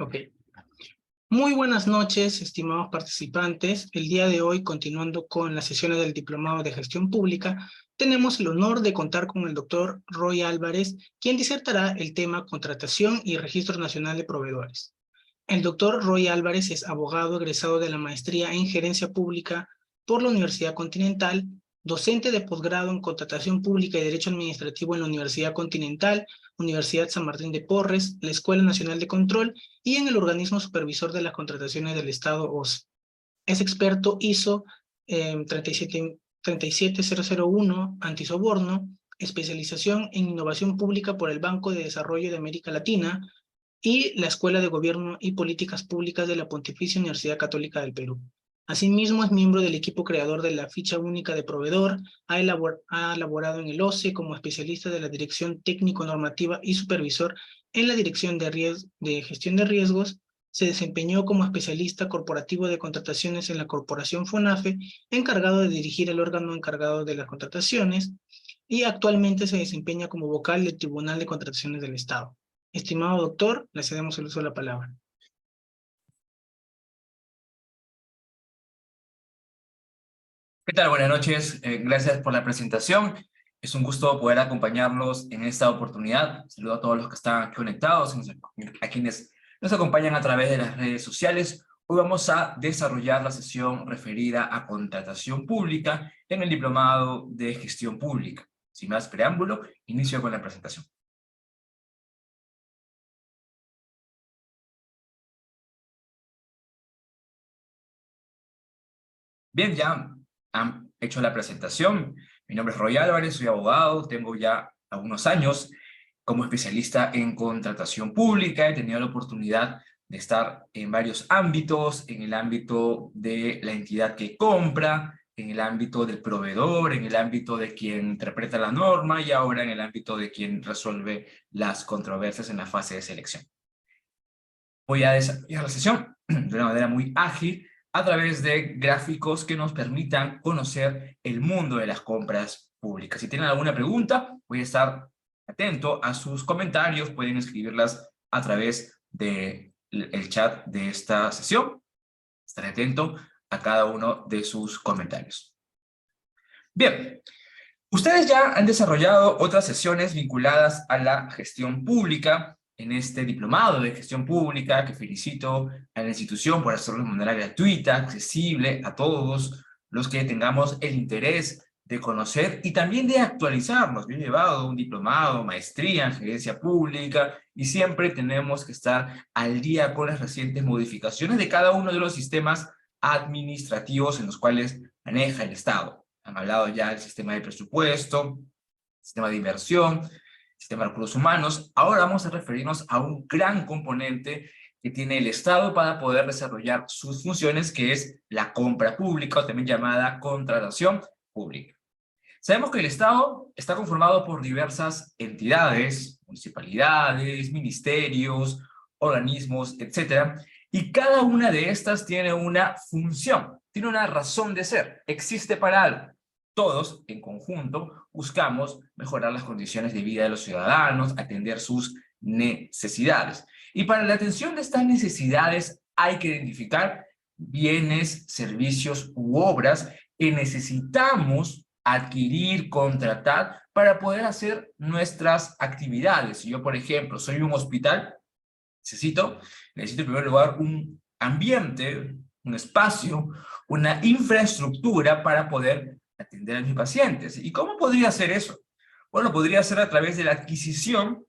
Ok. Muy buenas noches, estimados participantes. El día de hoy, continuando con las sesiones del Diplomado de Gestión Pública, tenemos el honor de contar con el doctor Roy Álvarez, quien disertará el tema Contratación y Registro Nacional de Proveedores. El doctor Roy Álvarez es abogado egresado de la maestría en Gerencia Pública por la Universidad Continental, docente de posgrado en Contratación Pública y Derecho Administrativo en la Universidad Continental, Universidad San Martín de Porres, la Escuela Nacional de Control y en el Organismo Supervisor de las Contrataciones del Estado, OCE. Es experto ISO 37001, antisoborno, especialización en innovación pública por el Banco de Desarrollo de América Latina y la Escuela de Gobierno y Políticas Públicas de la Pontificia Universidad Católica del Perú. Asimismo, es miembro del equipo creador de la Ficha Única de Proveedor, ha elaborado en el OCE como especialista de la Dirección Técnico-Normativa y supervisor en la Dirección de Gestión de Riesgos. Se desempeñó como especialista corporativo de contrataciones en la Corporación FONAFE, encargado de dirigir el órgano encargado de las contrataciones, y actualmente se desempeña como vocal del Tribunal de Contrataciones del Estado. Estimado doctor, le cedemos el uso de la palabra. ¿Qué tal? Buenas noches. Gracias por la presentación. Es un gusto poder acompañarlos en esta oportunidad. Saludo a todos los que están conectados, a quienes nos acompañan a través de las redes sociales. Hoy vamos a desarrollar la sesión referida a contratación pública en el Diplomado de Gestión Pública. Sin más preámbulo, inicio con la presentación. Bien, ya han hecho la presentación. Mi nombre es Roy Álvarez, soy abogado, tengo ya algunos años como especialista en contratación pública. He tenido la oportunidad de estar en varios ámbitos, en el ámbito de la entidad que compra, en el ámbito del proveedor, en el ámbito de quien interpreta la norma y ahora en el ámbito de quien resuelve las controversias en la fase de selección. Voy a desarrollar la sesión de una manera muy ágil a través de gráficos que nos permitan conocer el mundo de las compras públicas. Si tienen alguna pregunta, voy a estar atento a sus comentarios. Pueden escribirlas a través del chat de esta sesión. Estaré atento a cada uno de sus comentarios. Bien, ustedes ya han desarrollado otras sesiones vinculadas a la gestión pública en este diplomado de gestión pública, que felicito a la institución por hacerlo de manera gratuita, accesible a todos los que tengamos el interés de conocer y también de actualizarnos. Yo he llevado un diplomado, maestría en gerencia pública, y siempre tenemos que estar al día con las recientes modificaciones de cada uno de los sistemas administrativos en los cuales maneja el Estado. Han hablado ya del sistema de presupuesto, sistema de inversión, sistema de recursos humanos. Ahora vamos a referirnos a un gran componente que tiene el Estado para poder desarrollar sus funciones, que es la compra pública, o también llamada contratación pública. Sabemos que el Estado está conformado por diversas entidades, municipalidades, ministerios, organismos, etcétera, y cada una de estas tiene una función, tiene una razón de ser, existe para algo. Todos, en conjunto, buscamos mejorar las condiciones de vida de los ciudadanos, atender sus necesidades. Y para la atención de estas necesidades hay que identificar bienes, servicios u obras que necesitamos adquirir, contratar para poder hacer nuestras actividades. Si yo, por ejemplo, soy un hospital, necesito en primer lugar un ambiente, un espacio, una infraestructura para poder atender a mis pacientes. ¿Y cómo podría hacer eso? Bueno, podría ser a través de la adquisición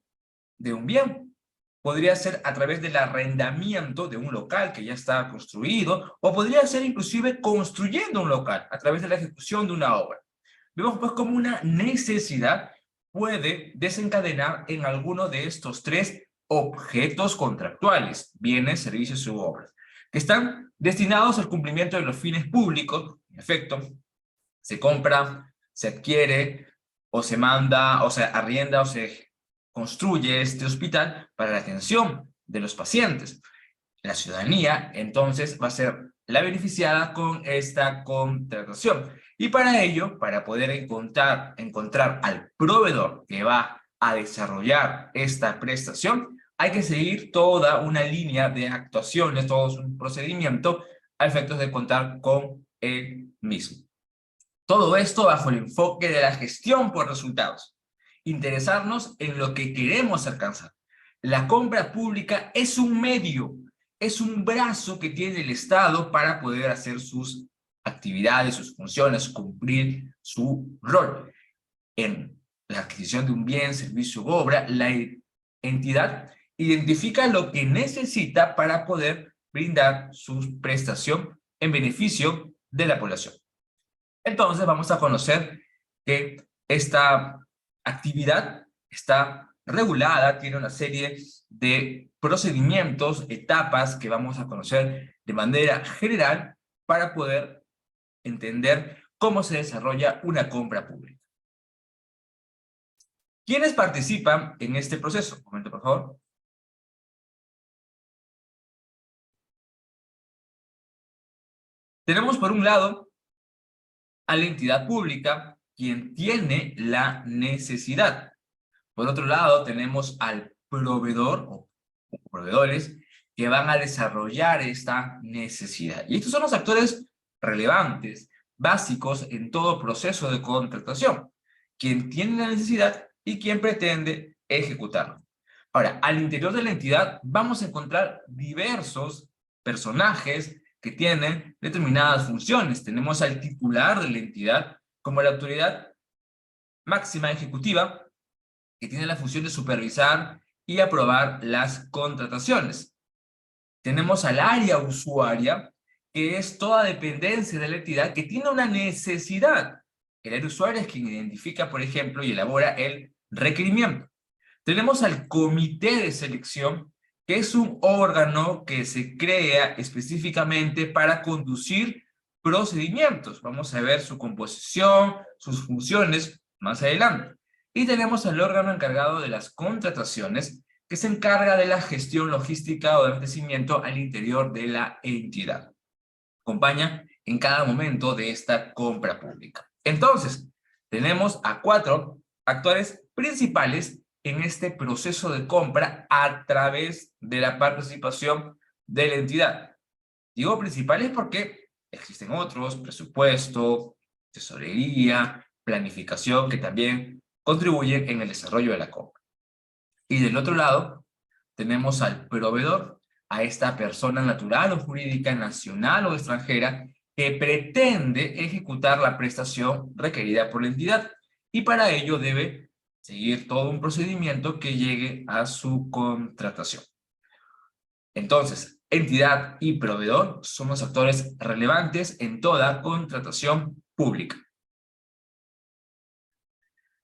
de un bien. Podría ser a través del arrendamiento de un local que ya está construido, o podría ser inclusive construyendo un local a través de la ejecución de una obra. Vemos pues cómo una necesidad puede desencadenar en alguno de estos tres objetos contractuales, bienes, servicios u obras, que están destinados al cumplimiento de los fines públicos. En efecto, se compra, se adquiere, o se manda, o se arrienda, o se construye este hospital para la atención de los pacientes. La ciudadanía, entonces, va a ser la beneficiada con esta contratación. Y para ello, para poder encontrar al proveedor que va a desarrollar esta prestación, hay que seguir toda una línea de actuaciones, todo un procedimiento a efectos de contar con el mismo. Todo esto bajo el enfoque de la gestión por resultados. Interesarnos en lo que queremos alcanzar. La compra pública es un medio, es un brazo que tiene el Estado para poder hacer sus actividades, sus funciones, cumplir su rol. En la adquisición de un bien, servicio u obra, la entidad identifica lo que necesita para poder brindar su prestación en beneficio de la población. Entonces vamos a conocer que esta actividad está regulada, tiene una serie de procedimientos, etapas que vamos a conocer de manera general para poder entender cómo se desarrolla una compra pública. ¿Quiénes participan en este proceso? Un momento, por favor. Tenemos por un lado a la entidad pública, quien tiene la necesidad. Por otro lado, tenemos al proveedor o proveedores que van a desarrollar esta necesidad. Y estos son los actores relevantes, básicos en todo proceso de contratación. Quien tiene la necesidad y quien pretende ejecutarlo. Ahora, al interior de la entidad vamos a encontrar diversos personajes que tienen determinadas funciones. Tenemos al titular de la entidad como la autoridad máxima ejecutiva, que tiene la función de supervisar y aprobar las contrataciones. Tenemos al área usuaria, que es toda dependencia de la entidad que tiene una necesidad. El área usuaria es quien identifica, por ejemplo, y elabora el requerimiento. Tenemos al comité de selección, que es un órgano que se crea específicamente para conducir procedimientos. Vamos a ver su composición, sus funciones más adelante. Y tenemos al órgano encargado de las contrataciones, que se encarga de la gestión logística o de abastecimiento al interior de la entidad. Acompaña en cada momento de esta compra pública. Entonces, tenemos a 4 actores principales en este proceso de compra a través de la participación de la entidad. Digo principales porque existen otros: presupuesto, tesorería, planificación, que también contribuyen en el desarrollo de la compra. Y del otro lado, tenemos al proveedor, a esta persona natural o jurídica, nacional o extranjera, que pretende ejecutar la prestación requerida por la entidad, y para ello debe seguir todo un procedimiento que llegue a su contratación. Entonces, entidad y proveedor son los actores relevantes en toda contratación pública.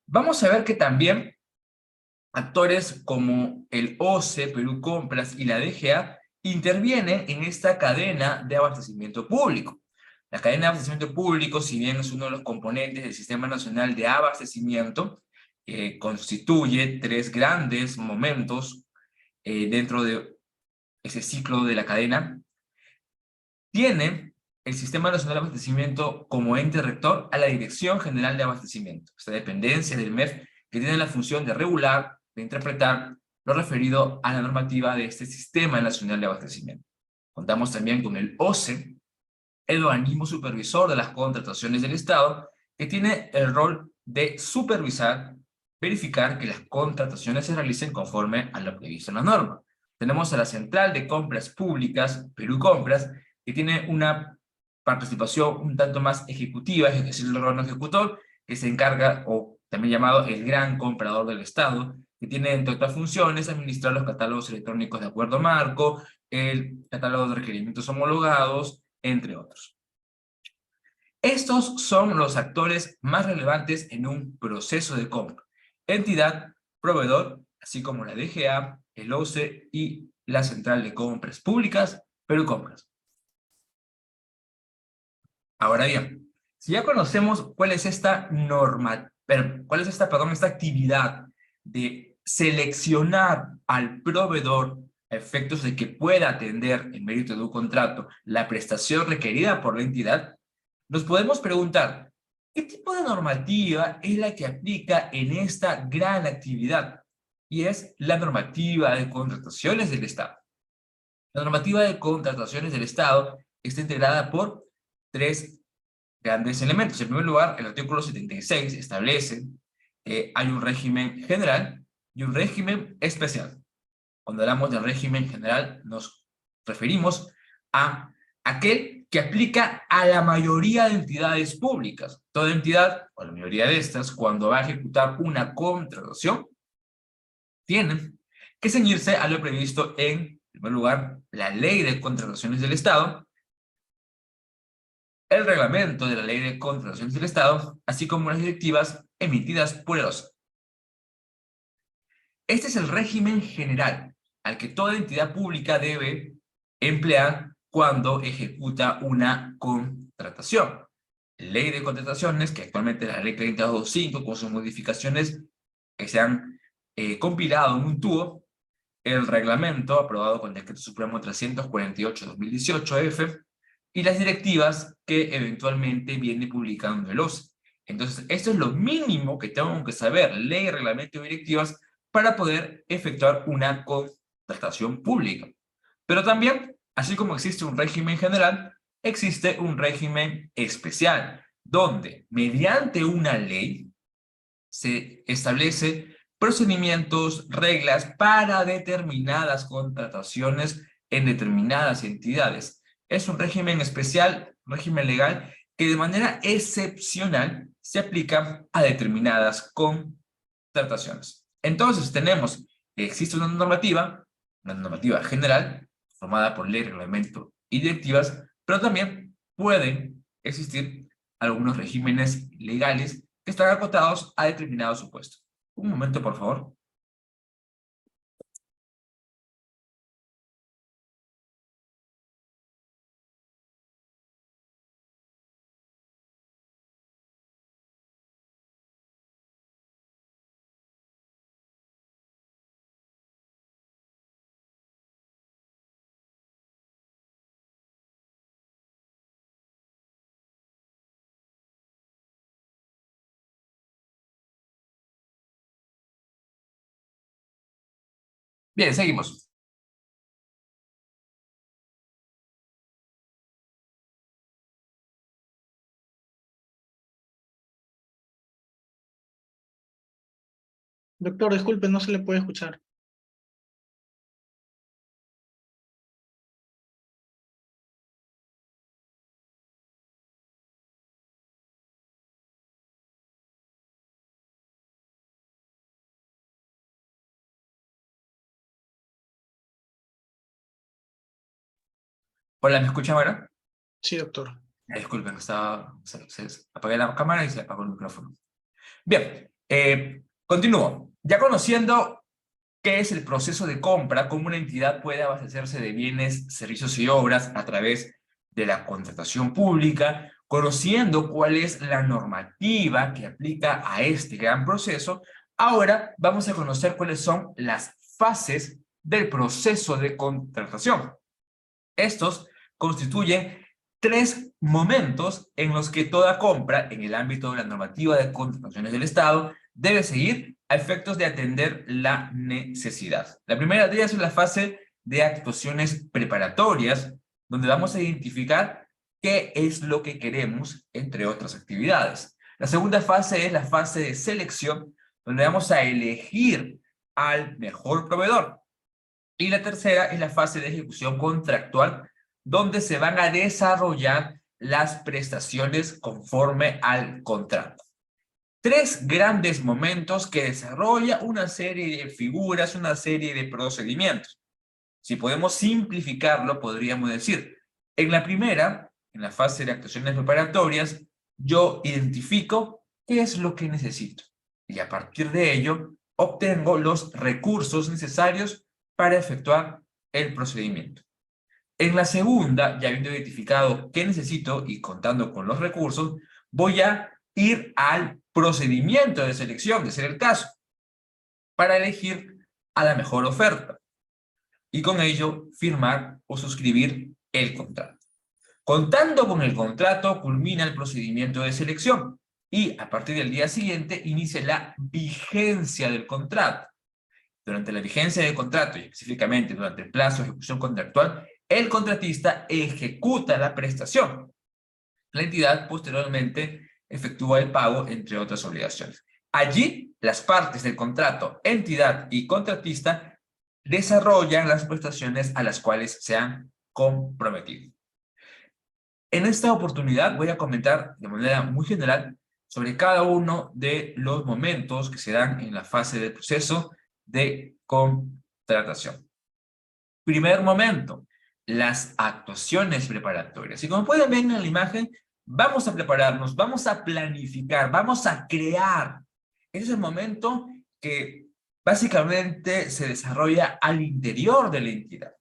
Vamos a ver que también actores como el OCE, Perú Compras y la DGA intervienen en esta cadena de abastecimiento público. La cadena de abastecimiento público, si bien es uno de los componentes del Sistema Nacional de Abastecimiento, constituye 3 grandes momentos dentro de ese ciclo de la cadena. Tiene el Sistema Nacional de Abastecimiento como ente rector a la Dirección General de Abastecimiento, esta dependencia del MEF, que tiene la función de regular, de interpretar lo referido a la normativa de este Sistema Nacional de Abastecimiento. Contamos también con el OCE, el organismo supervisor de las contrataciones del Estado, que tiene el rol de supervisar, verificar que las contrataciones se realicen conforme a lo previsto en la norma. Tenemos a la Central de Compras Públicas, Perú Compras, que tiene una participación un tanto más ejecutiva, es decir, el órgano ejecutor, que se encarga, o también llamado el gran comprador del Estado, que tiene, entre otras funciones, administrar los catálogos electrónicos de acuerdo marco, el catálogo de requerimientos homologados, entre otros. Estos son los actores más relevantes en un proceso de compra: entidad, proveedor, así como la DGA, el OCE y la Central de Compras Públicas, Perú Compras. Ahora bien, si ya conocemos cuál es esta esta actividad de seleccionar al proveedor a efectos de que pueda atender, en mérito de un contrato, la prestación requerida por la entidad, nos podemos preguntar, ¿qué tipo de normativa es la que aplica en esta gran actividad? y es la normativa de contrataciones del Estado. La normativa de contrataciones del Estado está integrada por tres grandes elementos. En primer lugar, el artículo 76 establece que hay un régimen general y un régimen especial. Cuando hablamos de régimen general, nos referimos a aquel que aplica a la mayoría de entidades públicas. Toda entidad, o la mayoría de estas, cuando va a ejecutar una contratación, tienen que ceñirse a lo previsto en primer lugar, la Ley de Contrataciones del Estado, el reglamento de la Ley de Contrataciones del Estado, así como las directivas emitidas por el OSCE. Este es el régimen general al que toda entidad pública debe emplear cuando ejecuta una contratación. Ley de Contrataciones, que actualmente es la Ley 3025, con sus modificaciones que se han compilado en un tubo, el reglamento aprobado con el Decreto Supremo 348/2018-F, y las directivas que eventualmente viene publicando el OSCE. Entonces, esto es lo mínimo que tengo que saber, ley, reglamento y directivas, para poder efectuar una contratación pública. Pero también, así como existe un régimen general, existe un régimen especial, donde mediante una ley se establece procedimientos, reglas para determinadas contrataciones en determinadas entidades. Es un régimen especial, régimen legal, que de manera excepcional se aplica a determinadas contrataciones. Entonces tenemos que existe una normativa general, formada por ley, reglamento y directivas, pero también pueden existir algunos regímenes legales que están acotados a determinados supuestos. Un momento, por favor. Bien, seguimos. Doctor, disculpe, no se le puede escuchar. Hola, ¿me escuchan ahora? Sí, doctor. Disculpen, apagué la cámara y se apagó el micrófono. Bien, continúo. Ya conociendo qué es el proceso de compra, cómo una entidad puede abastecerse de bienes, servicios y obras a través de la contratación pública, conociendo cuál es la normativa que aplica a este gran proceso, ahora vamos a conocer cuáles son las fases del proceso de contratación. Estos constituyen tres momentos en los que toda compra en el ámbito de la normativa de contrataciones del Estado debe seguir a efectos de atender la necesidad. La primera de ellas es la fase de actuaciones preparatorias, donde vamos a identificar qué es lo que queremos, entre otras actividades. La segunda fase es la fase de selección, donde vamos a elegir al mejor proveedor. Y la tercera es la fase de ejecución contractual, donde se van a desarrollar las prestaciones conforme al contrato. Tres grandes momentos que desarrolla una serie de figuras, una serie de procedimientos. Si podemos simplificarlo, podríamos decir, en la primera, en la fase de actuaciones preparatorias, yo identifico qué es lo que necesito y a partir de ello obtengo los recursos necesarios para efectuar el procedimiento. En la segunda, ya habiendo identificado qué necesito y contando con los recursos, voy a ir al procedimiento de selección, de ser el caso, para elegir a la mejor oferta y con ello firmar o suscribir el contrato. Contando con el contrato, culmina el procedimiento de selección y a partir del día siguiente inicia la vigencia del contrato. Durante la vigencia del contrato, y específicamente durante el plazo de ejecución contractual, el contratista ejecuta la prestación. La entidad posteriormente efectúa el pago, entre otras obligaciones. Allí, las partes del contrato, entidad y contratista, desarrollan las prestaciones a las cuales se han comprometido. En esta oportunidad voy a comentar de manera muy general sobre cada uno de los momentos que se dan en la fase del proceso de contratación. Primer momento, las actuaciones preparatorias. Y como pueden ver en la imagen, vamos a prepararnos, vamos a planificar, vamos a crear. Ese es el momento que básicamente se desarrolla al interior de la entidad.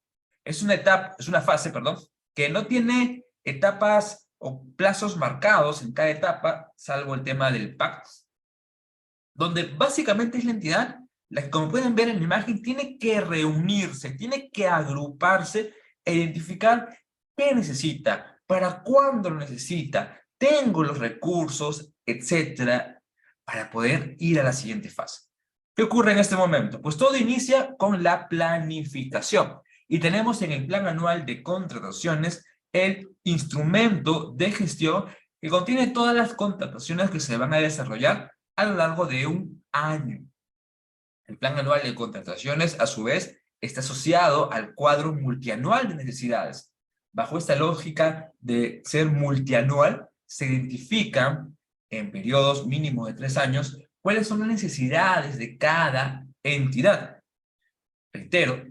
Es una etapa, es una fase, perdón, que no tiene etapas o plazos marcados en cada etapa, salvo el tema del PAC, donde básicamente es la entidad la que, como pueden ver en la imagen, tiene que reunirse, tiene que agruparse e identificar qué necesita, para cuándo lo necesita, tengo los recursos, etcétera, para poder ir a la siguiente fase. ¿Qué ocurre en este momento? Pues todo inicia con la planificación. Y tenemos en el plan anual de contrataciones el instrumento de gestión que contiene todas las contrataciones que se van a desarrollar a lo largo de un año. El plan anual de contrataciones, a su vez, está asociado al cuadro multianual de necesidades. Bajo esta lógica de ser multianual, se identifican en periodos mínimos de 3 años cuáles son las necesidades de cada entidad. Reitero,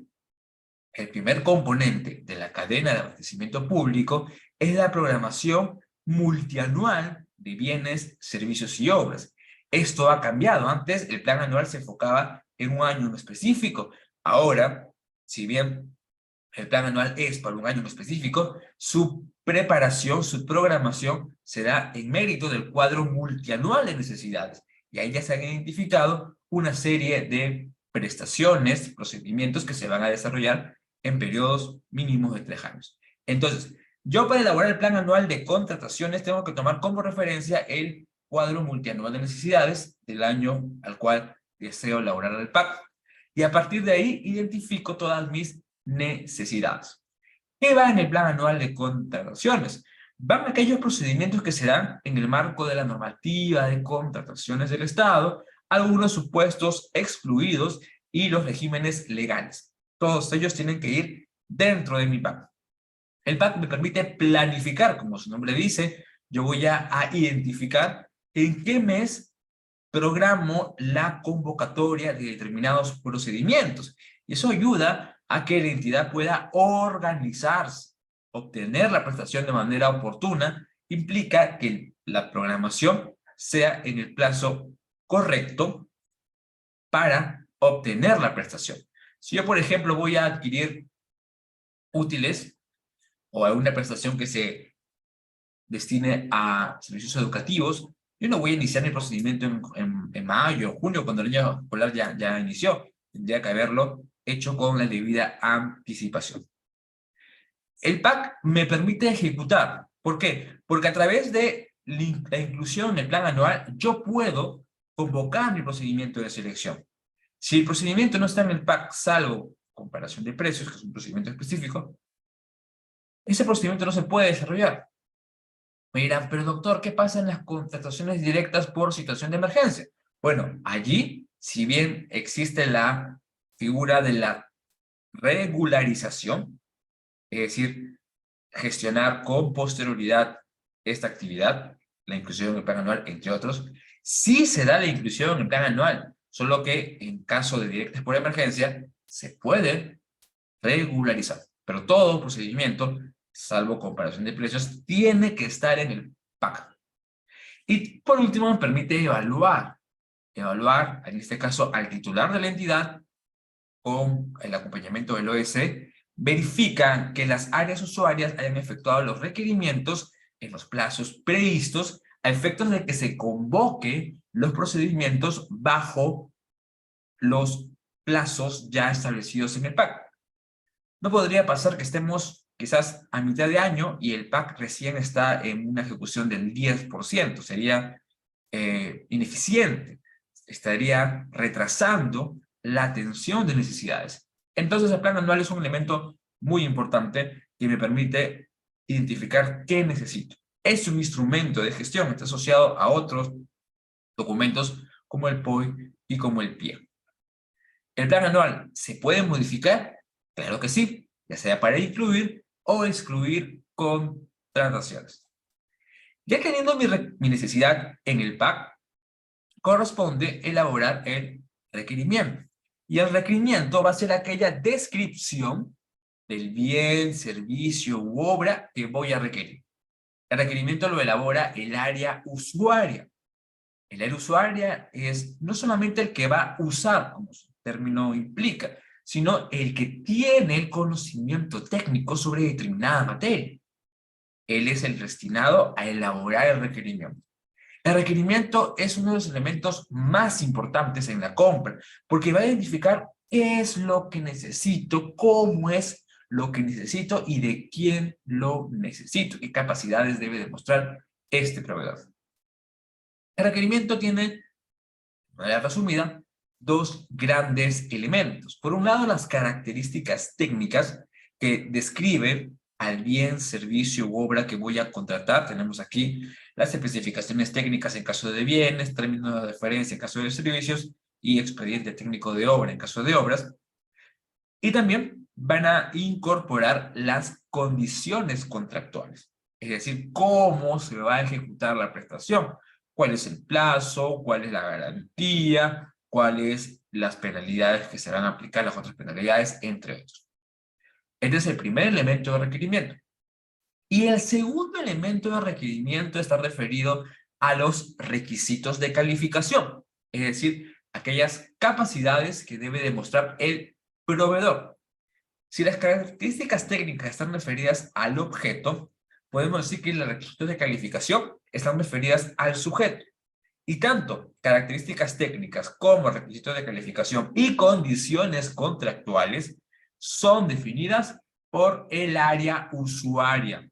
el primer componente de la cadena de abastecimiento público es la programación multianual de bienes, servicios y obras. Esto ha cambiado. Antes el plan anual se enfocaba en un año en específico. Ahora, si bien el plan anual es para un año en específico, su preparación, su programación será en mérito del cuadro multianual de necesidades. Y ahí ya se han identificado una serie de prestaciones, procedimientos que se van a desarrollar en periodos mínimos de 3 años. Entonces, yo para elaborar el plan anual de contrataciones tengo que tomar como referencia el cuadro multianual de necesidades del año al cual deseo elaborar el PAC. Y a partir de ahí identifico todas mis necesidades. ¿Qué va en el plan anual de contrataciones? Van aquellos procedimientos que se dan en el marco de la normativa de contrataciones del Estado, algunos supuestos excluidos y los regímenes legales. Todos ellos tienen que ir dentro de mi PAC. El PAC me permite planificar, como su nombre dice, yo voy a identificar en qué mes programo la convocatoria de determinados procedimientos. Y eso ayuda a que la entidad pueda organizarse. Obtener la prestación de manera oportuna implica que la programación sea en el plazo correcto para obtener la prestación. Si yo, por ejemplo, voy a adquirir útiles o alguna prestación que se destine a servicios educativos, yo no voy a iniciar mi procedimiento en mayo o junio, cuando el año escolar ya inició. Tendría que haberlo hecho con la debida anticipación. El PAC me permite ejecutar. ¿Por qué? Porque a través de la inclusión en el plan anual, yo puedo convocar mi procedimiento de selección. Si el procedimiento no está en el PAC, salvo comparación de precios, que es un procedimiento específico, ese procedimiento no se puede desarrollar. Me dirán, pero doctor, ¿qué pasa en las contrataciones directas por situación de emergencia? Bueno, allí, si bien existe la figura de la regularización, es decir, gestionar con posterioridad esta actividad, la inclusión en el plan anual, entre otros, sí se da la inclusión en el plan anual, solo que en caso de directas por emergencia, se puede regularizar, pero todo procedimiento, salvo comparación de precios, tiene que estar en el PAC. Y por último, me permite evaluar, en este caso, al titular de la entidad, con el acompañamiento del OS, verifica que las áreas usuarias hayan efectuado los requerimientos en los plazos previstos a efectos de que se convoque los procedimientos bajo los plazos ya establecidos en el PAC. No podría pasar que estemos quizás a mitad de año y el PAC recién está en una ejecución del 10%. Sería ineficiente. Estaría retrasando la atención de necesidades. Entonces el plan anual es un elemento muy importante que me permite identificar qué necesito. Es un instrumento de gestión, está asociado a otros documentos como el POI y como el PIE. ¿El plan anual se puede modificar? Claro que sí, ya sea para incluir o excluir contrataciones. Ya teniendo mi necesidad en el PAC, corresponde elaborar el requerimiento. Y el requerimiento va a ser aquella descripción del bien, servicio u obra que voy a requerir. El requerimiento lo elabora el área usuaria. El área usuaria es no solamente el que va a usar, como su término implica, sino el que tiene el conocimiento técnico sobre determinada materia. Él es el destinado a elaborar el requerimiento. El requerimiento es uno de los elementos más importantes en la compra, porque va a identificar qué es lo que necesito, cómo es lo que necesito y de quién lo necesito, qué capacidades debe demostrar este proveedor. El requerimiento tiene, de manera resumida, dos grandes elementos. Por un lado, las características técnicas que describen al bien, servicio u obra que voy a contratar. Tenemos aquí las especificaciones técnicas en caso de bienes, términos de referencia en caso de servicios y expediente técnico de obra en caso de obras. Y también van a incorporar las condiciones contractuales, es decir, cómo se va a ejecutar la prestación, cuál es el plazo, cuál es la garantía, cuáles las penalidades que se van a aplicar, las otras penalidades, entre otros. Este es el primer elemento de requerimiento. Y el segundo elemento de requerimiento está referido a los requisitos de calificación, es decir, aquellas capacidades que debe demostrar el proveedor. Si las características técnicas están referidas al objeto, podemos decir que los requisitos de calificación están referidas al sujeto. Y tanto características técnicas como requisitos de calificación y condiciones contractuales son definidas por el área usuaria.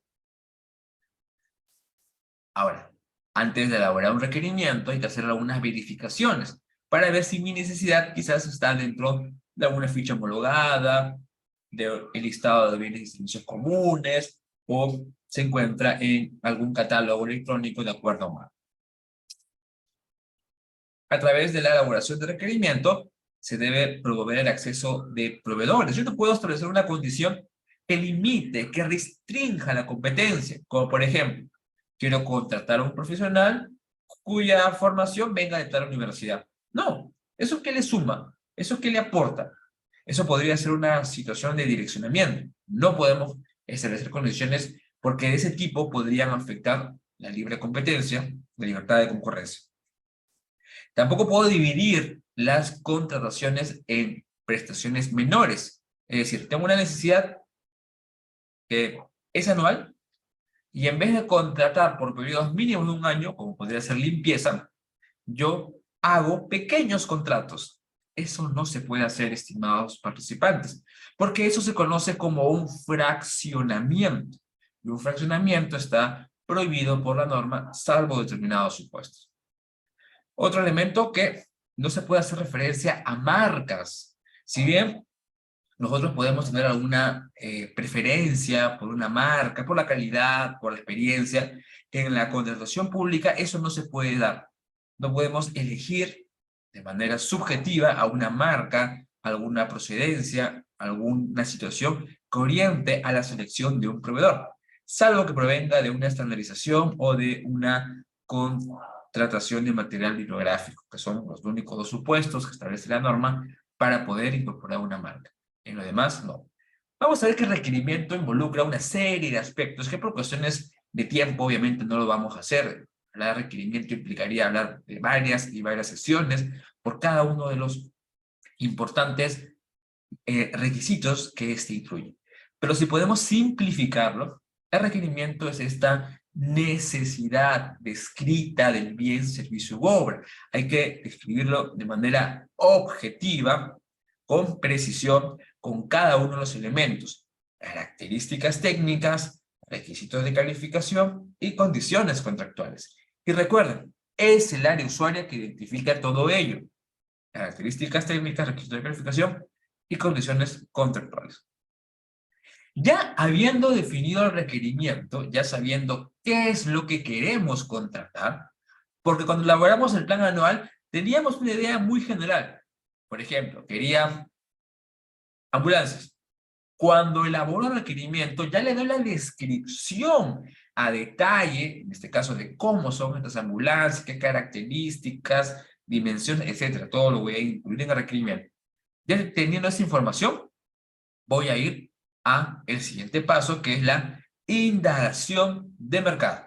Ahora, antes de elaborar un requerimiento hay que hacer algunas verificaciones para ver si mi necesidad quizás está dentro de alguna ficha homologada, del listado de bienes y servicios comunes, o se encuentra en algún catálogo electrónico de acuerdo a marca. A través de la elaboración de requerimiento, se debe promover el acceso de proveedores. Yo no puedo establecer una condición que limite, que restrinja la competencia, como por ejemplo, quiero contratar a un profesional cuya formación venga de tal universidad. No, ¿eso qué le suma? ¿Eso qué le aporta? Eso podría ser una situación de direccionamiento. No podemos establecer condiciones porque de ese tipo podrían afectar la libre competencia, la libertad de concurrencia. Tampoco puedo dividir las contrataciones en prestaciones menores. Es decir, tengo una necesidad que es anual y en vez de contratar por periodos mínimos de un año, como podría ser limpieza, yo hago pequeños contratos. Eso no se puede hacer, estimados participantes, porque eso se conoce como un fraccionamiento. Y un fraccionamiento está prohibido por la norma, salvo determinados supuestos. Otro elemento que no se puede hacer referencia a marcas. Si bien nosotros podemos tener alguna preferencia por una marca, por la calidad, por la experiencia, en la contratación pública eso no se puede dar. No podemos elegir de manera subjetiva a una marca, alguna procedencia, alguna situación que oriente a la selección de un proveedor, salvo que provenga de una estandarización o de una contratación de material bibliográfico, que son los únicos dos supuestos que establece la norma para poder incorporar una marca. En lo demás, no. Vamos a ver que el requerimiento involucra una serie de aspectos que por cuestiones de tiempo obviamente no lo vamos a hacer. Hablar de requerimiento implicaría hablar de varias y varias sesiones por cada uno de los importantes requisitos que este incluye. Pero si podemos simplificarlo, el requerimiento es esta necesidad descrita del bien, servicio u obra. Hay que escribirlo de manera objetiva, con precisión, con cada uno de los elementos, características técnicas, requisitos de calificación y condiciones contractuales. Y recuerden, es el área usuaria que identifica todo ello. características técnicas, requisitos de calificación y condiciones contractuales. Ya habiendo definido el requerimiento, ya sabiendo qué es lo que queremos contratar, porque cuando elaboramos el plan anual teníamos una idea muy general. Por ejemplo, quería ambulancias. Cuando elaboro el requerimiento, ya le doy la descripción a detalle, en este caso de cómo son estas ambulancias, qué características, dimensiones, etcétera. Todo lo voy a incluir en el requerimiento. Ya teniendo esa información, voy a ir a el siguiente paso, que es la indagación de mercado.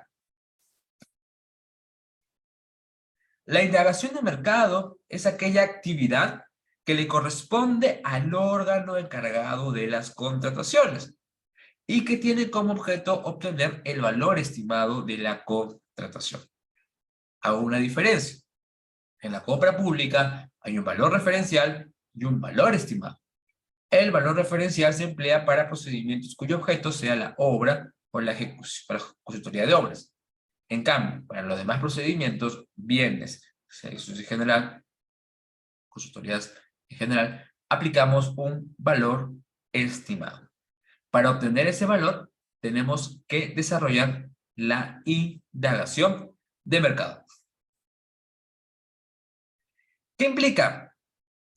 La indagación de mercado es aquella actividad que le corresponde al órgano encargado de las contrataciones y que tiene como objeto obtener el valor estimado de la contratación. Hago una diferencia. En la compra pública hay un valor referencial y un valor estimado. El valor referencial se emplea para procedimientos cuyo objeto sea la obra o la ejecutoria de obras. En cambio, para los demás procedimientos, bienes, servicios en general, consultorías en general, aplicamos un valor estimado. Para obtener ese valor, tenemos que desarrollar la indagación de mercado. ¿Qué implica?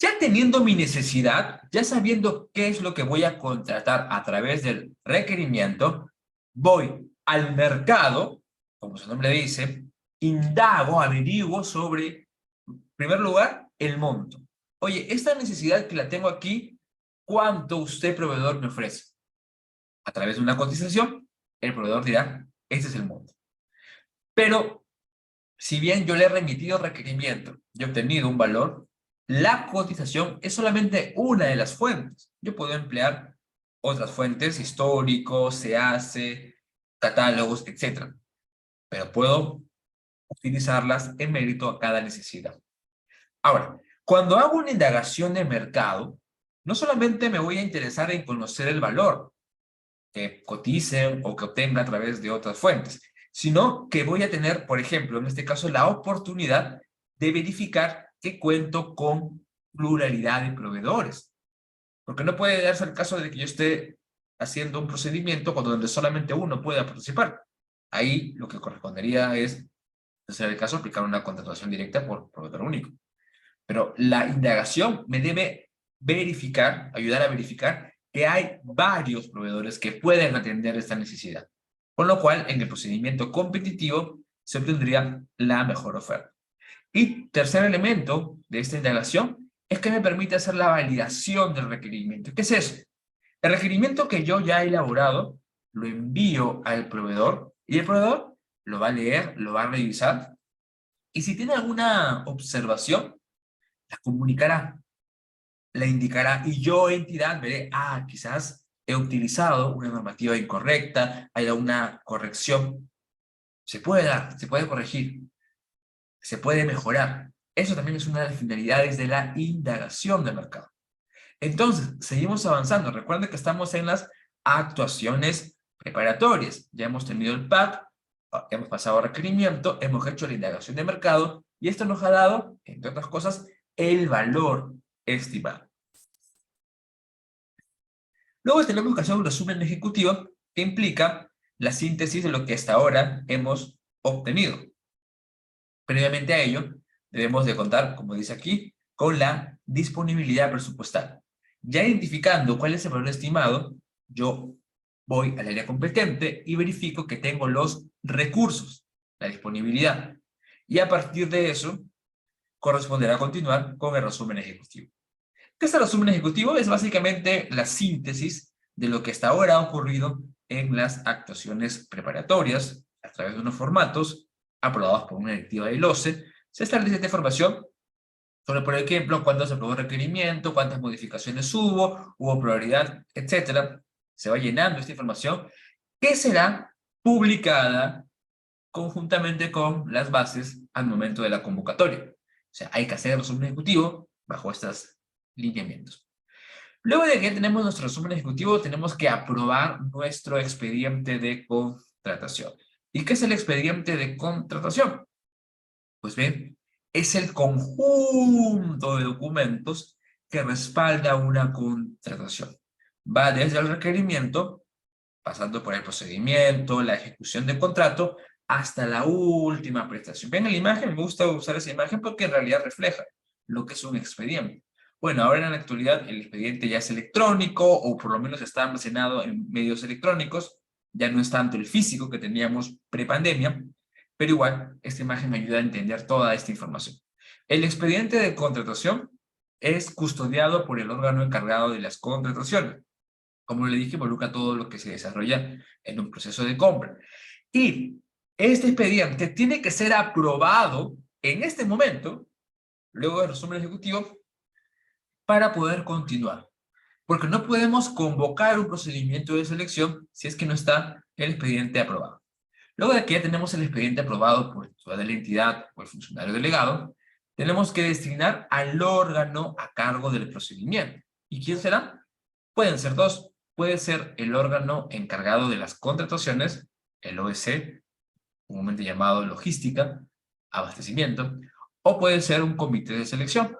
Ya teniendo mi necesidad, ya sabiendo qué es lo que voy a contratar a través del requerimiento, voy al mercado, como su nombre dice, indago, averiguo sobre, en primer lugar, el monto. Oye, esta necesidad que la tengo aquí, ¿cuánto usted, proveedor, me ofrece? A través de una cotización, el proveedor dirá, este es el monto. Pero, si bien yo le he remitido requerimiento y he obtenido un valor, la cotización es solamente una de las fuentes. Yo puedo emplear otras fuentes, históricos, SEACE, catálogos, etc. Pero puedo utilizarlas en mérito a cada necesidad. Ahora, cuando hago una indagación de mercado, no solamente me voy a interesar en conocer el valor que coticen o que obtenga a través de otras fuentes, sino que voy a tener, por ejemplo, en este caso, la oportunidad de verificar que cuento con pluralidad de proveedores. Porque no puede darse el caso de que yo esté haciendo un procedimiento donde solamente uno pueda participar. Ahí lo que correspondería es, en ser el caso, aplicar una contratación directa por proveedor único. Pero la indagación me debe verificar, ayudar a verificar que hay varios proveedores que pueden atender esta necesidad. Con lo cual, en el procedimiento competitivo se obtendría la mejor oferta. Y tercer elemento de esta indagación es que me permite hacer la validación del requerimiento. ¿Qué es eso? El requerimiento que yo ya he elaborado lo envío al proveedor y el proveedor lo va a leer, lo va a revisar y si tiene alguna observación, la comunicará, la indicará y yo, entidad, veré, quizás he utilizado una normativa incorrecta, hay una corrección. Se puede dar, se puede corregir, se puede mejorar. Eso también es una de las finalidades de la indagación de mercado. Entonces, seguimos avanzando. Recuerden que estamos en las actuaciones preparatorias. Ya hemos tenido el PAC, hemos pasado a requerimiento, hemos hecho la indagación de mercado y esto nos ha dado, entre otras cosas, el valor estimado. Luego tenemos que hacer un resumen ejecutivo que implica la síntesis de lo que hasta ahora hemos obtenido. Previamente a ello, debemos de contar, como dice aquí, con la disponibilidad presupuestal. Ya identificando cuál es el valor estimado, yo voy al área competente y verifico que tengo los recursos, la disponibilidad. Y a partir de eso, corresponderá continuar con el resumen ejecutivo. ¿Qué es el resumen ejecutivo? Es básicamente la síntesis de lo que hasta ahora ha ocurrido en las actuaciones preparatorias a través de unos formatos aprobados por una directiva del OCE. Se establece esta información sobre, por ejemplo, cuándo se aprobó el requerimiento, cuántas modificaciones hubo prioridad, etc. Se va llenando esta información que será publicada conjuntamente con las bases al momento de la convocatoria. O sea, hay que hacer el resumen ejecutivo bajo estos lineamientos. Luego de que tenemos nuestro resumen ejecutivo, tenemos que aprobar nuestro expediente de contratación. ¿Y qué es el expediente de contratación? Pues bien, es el conjunto de documentos que respalda una contratación. Va desde el requerimiento, pasando por el procedimiento, la ejecución del contrato, hasta la última prestación. Ven la imagen, me gusta usar esa imagen porque en realidad refleja lo que es un expediente. Bueno, ahora en la actualidad el expediente ya es electrónico, o por lo menos está almacenado en medios electrónicos, ya no es tanto el físico que teníamos pre-pandemia, pero igual esta imagen me ayuda a entender toda esta información. El expediente de contratación es custodiado por el órgano encargado de las contrataciones. Como le dije, involucra todo lo que se desarrolla en un proceso de compra. Y este expediente tiene que ser aprobado en este momento, luego del resumen ejecutivo, para poder continuar. Porque no podemos convocar un procedimiento de selección si es que no está el expediente aprobado. Luego de que ya tenemos el expediente aprobado por toda la entidad o el funcionario delegado, tenemos que designar al órgano a cargo del procedimiento. ¿Y quién será? Pueden ser dos. Puede ser el órgano encargado de las contrataciones, el OEC, comúnmente llamado logística, abastecimiento, o puede ser un comité de selección.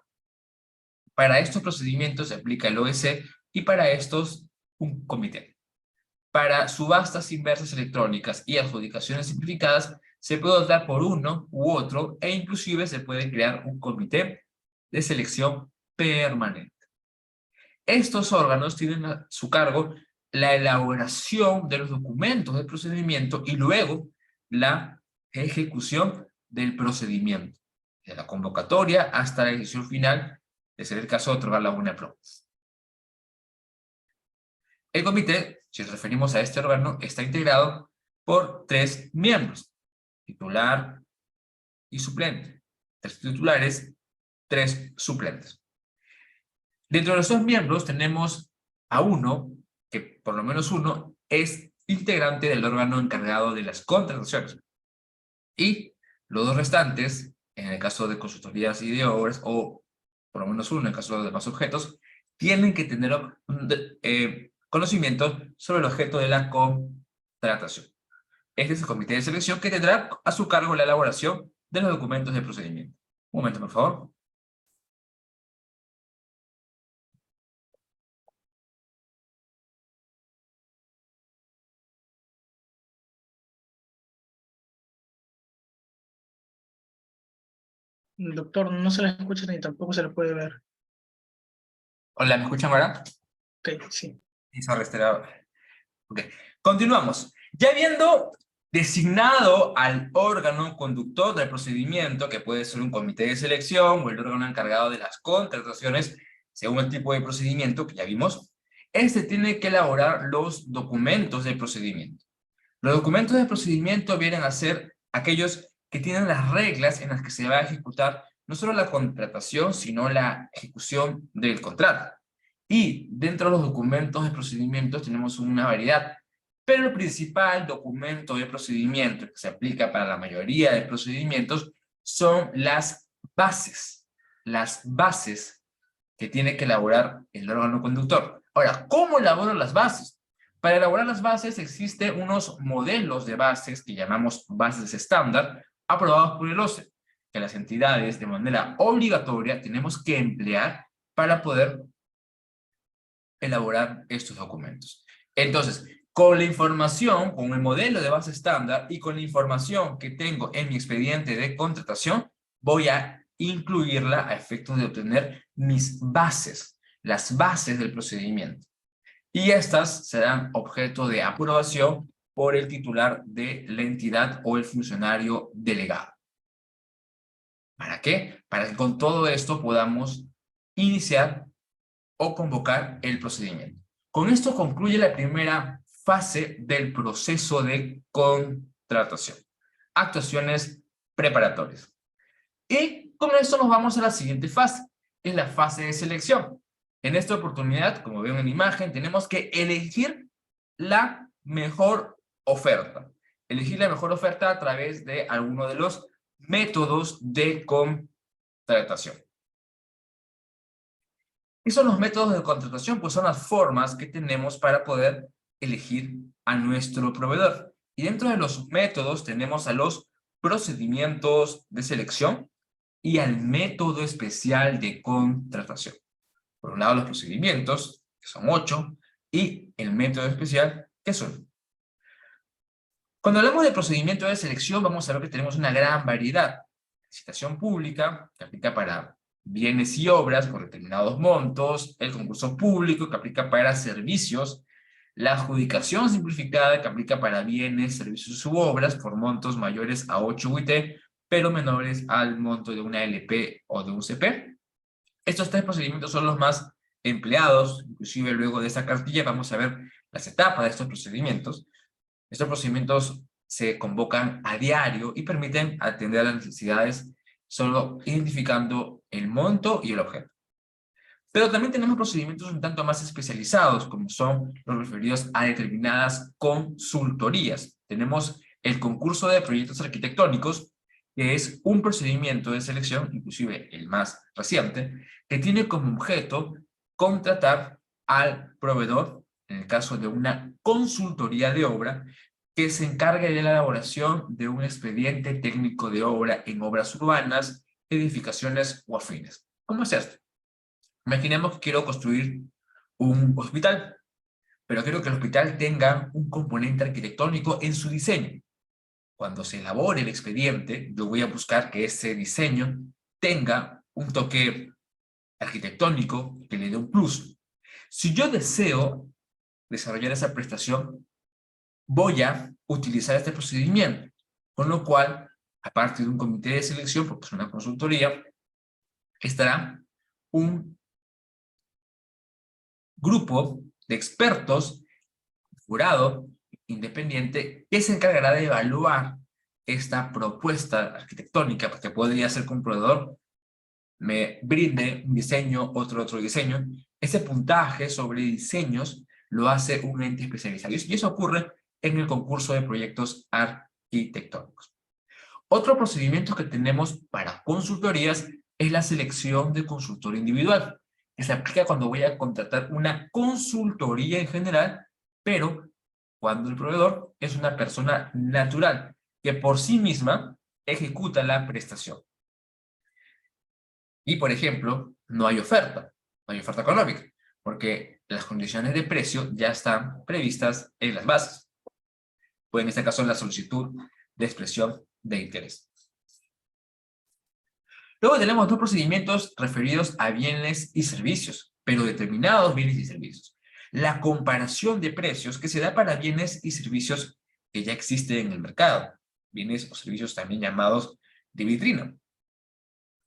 Para estos procedimientos se aplica el OEC y para estos un comité. Para subastas inversas electrónicas y adjudicaciones simplificadas se puede optar por uno u otro e inclusive se puede crear un comité de selección permanente. Estos órganos tienen a su cargo la elaboración de los documentos del procedimiento y luego la ejecución del procedimiento, de la convocatoria hasta la decisión final, de ser el caso de otorgar la buena prueba. El comité, si nos referimos a este órgano, está integrado por 3 miembros, titular y suplente. 3 titulares, 3 suplentes. Dentro de los 2 miembros tenemos a uno, que por lo menos uno es integrante del órgano encargado de las contrataciones. Y los 2 restantes, en el caso de consultorías y de obras, o por lo menos uno en el caso de demás objetos, tienen que tener conocimiento sobre el objeto de la contratación. Este es el comité de selección que tendrá a su cargo la elaboración de los documentos de procedimiento. Un momento, por favor. Doctor, no se la escucha ni tampoco se la puede ver. Hola, ¿me escuchan ahora? Ok, sí. Ok, continuamos. Ya habiendo designado al órgano conductor del procedimiento, que puede ser un comité de selección o el órgano encargado de las contrataciones, según el tipo de procedimiento que ya vimos, este tiene que elaborar los documentos del procedimiento. Los documentos del procedimiento vienen a ser aquellos que tienen las reglas en las que se va a ejecutar no solo la contratación, sino la ejecución del contrato. Y dentro de los documentos de procedimientos tenemos una variedad, pero el principal documento de procedimiento que se aplica para la mayoría de procedimientos son las bases que tiene que elaborar el órgano conductor. Ahora, ¿cómo elaboro las bases? Para elaborar las bases existen unos modelos de bases que llamamos bases estándar, aprobados por el OCDE, que las entidades de manera obligatoria tenemos que emplear para poder elaborar estos documentos. Entonces, con la información, con el modelo de base estándar y con la información que tengo en mi expediente de contratación, voy a incluirla a efectos de obtener mis bases, las bases del procedimiento. Y estas serán objeto de aprobación por el titular de la entidad o el funcionario delegado. ¿Para qué? Para que con todo esto podamos iniciar o convocar el procedimiento. Con esto concluye la primera fase del proceso de contratación. Actuaciones preparatorias. Y con esto nos vamos a la siguiente fase, que es la fase de selección. En esta oportunidad, como ven en la imagen, tenemos que elegir la mejor oferta. Elegir la mejor oferta a través de alguno de los métodos de contratación. ¿Qué son los métodos de contratación? Pues son las formas que tenemos para poder elegir a nuestro proveedor. Y dentro de los métodos tenemos a los procedimientos de selección, y al método especial de contratación. Por un lado, los procedimientos, que son 8, y el método especial, que son. Cuando hablamos de procedimiento de selección, vamos a ver que tenemos una gran variedad. Licitación pública, que aplica para bienes y obras por determinados montos, el concurso público, que aplica para servicios, la adjudicación simplificada, que aplica para bienes, servicios u obras por montos mayores a 8 UIT, pero menores al monto de una LP o de un CP. Estos 3 procedimientos son los más empleados, inclusive luego de esta cartilla vamos a ver las etapas de estos procedimientos. Estos procedimientos se convocan a diario y permiten atender a las necesidades solo identificando el monto y el objeto. Pero también tenemos procedimientos un tanto más especializados, como son los referidos a determinadas consultorías. Tenemos el concurso de proyectos arquitectónicos, que es un procedimiento de selección, inclusive el más reciente, que tiene como objeto contratar al proveedor, en el caso de una consultoría de obra, que se encargue de la elaboración de un expediente técnico de obra en obras urbanas, edificaciones o afines. ¿Cómo es esto? Imaginemos que quiero construir un hospital, pero quiero que el hospital tenga un componente arquitectónico en su diseño. Cuando se elabore el expediente, yo voy a buscar que ese diseño tenga un toque arquitectónico que le dé un plus. Si yo deseo desarrollar esa prestación, voy a utilizar este procedimiento, con lo cual, aparte de un comité de selección, porque es una consultoría, estará un grupo de expertos, jurado, independiente, que se encargará de evaluar esta propuesta arquitectónica, porque podría ser que un proveedor me brinde un diseño, otro diseño. Ese puntaje sobre diseños lo hace un ente especializado. Y eso ocurre en el concurso de proyectos arquitectónicos. Otro procedimiento que tenemos para consultorías es la selección de consultor individual, que se aplica cuando voy a contratar una consultoría en general, pero cuando el proveedor es una persona natural, que por sí misma ejecuta la prestación. Y, por ejemplo, no hay oferta económica, porque las condiciones de precio ya están previstas en las bases. Pues en este caso, la solicitud de expresión de interés. Luego tenemos 2 procedimientos referidos a bienes y servicios, pero determinados bienes y servicios. La comparación de precios que se da para bienes y servicios que ya existen en el mercado. Bienes o servicios también llamados de vitrina,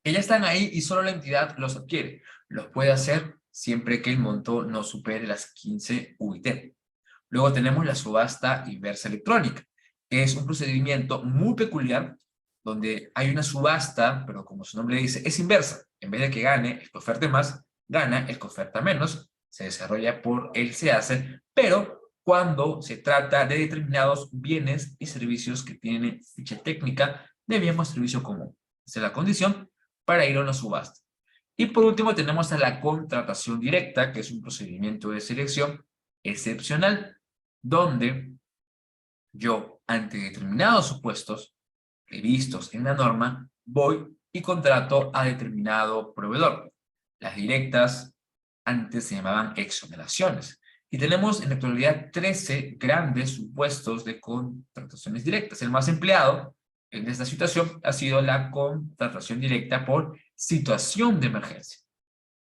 que ya están ahí y solo la entidad los adquiere. Los puede hacer siempre que el monto no supere las 15 UIT. Luego tenemos la subasta inversa electrónica, que es un procedimiento muy peculiar donde hay una subasta, pero como su nombre dice, es inversa. En vez de que gane el que oferte más, gana el que oferta menos. Se desarrolla por el SEACE, pero cuando se trata de determinados bienes y servicios que tienen ficha técnica de bien o servicio común. Esa es la condición para ir a una subasta. Y por último tenemos a la contratación directa, que es un procedimiento de selección excepcional, donde yo, ante determinados supuestos previstos en la norma, voy y contrato a determinado proveedor. Las directas antes se llamaban exoneraciones. Y tenemos en la actualidad 13 grandes supuestos de contrataciones directas. El más empleado en esta situación ha sido la contratación directa por situación de emergencia,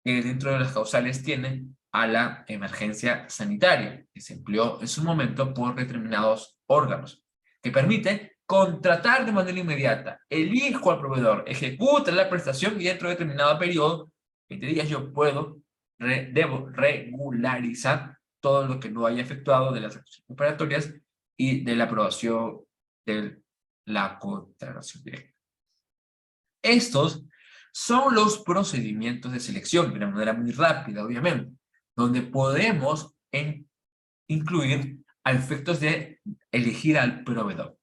que dentro de las causales tiene a la emergencia sanitaria, que se empleó en su momento por determinados órganos, que permite contratar de manera inmediata, elijo al proveedor, ejecuta la prestación y dentro de determinado periodo, 20 días, yo debo regularizar todo lo que no haya efectuado de las acciones preparatorias y de la aprobación de la contratación directa. Estos son los procedimientos de selección, de una manera muy rápida, obviamente, donde podemos incluir a efectos de elegir al proveedor.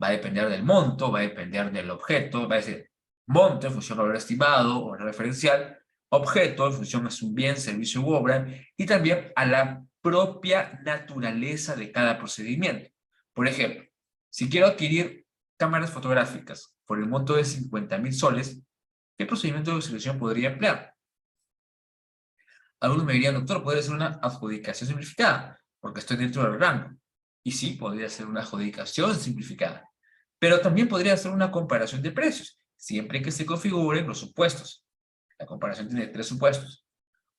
Va a depender del monto, va a depender del objeto, va a decir monto en función al valor estimado o referencial, objeto en función a un bien, servicio u obra, y también a la propia naturaleza de cada procedimiento. Por ejemplo, si quiero adquirir cámaras fotográficas por el monto de 50.000 soles, ¿qué procedimiento de selección podría emplear? Algunos me dirían, doctor, podría ser una adjudicación simplificada, porque estoy dentro del rango. Y sí, podría ser una adjudicación simplificada. Pero también podría ser una comparación de precios, siempre que se configuren los supuestos. La comparación tiene 3 supuestos.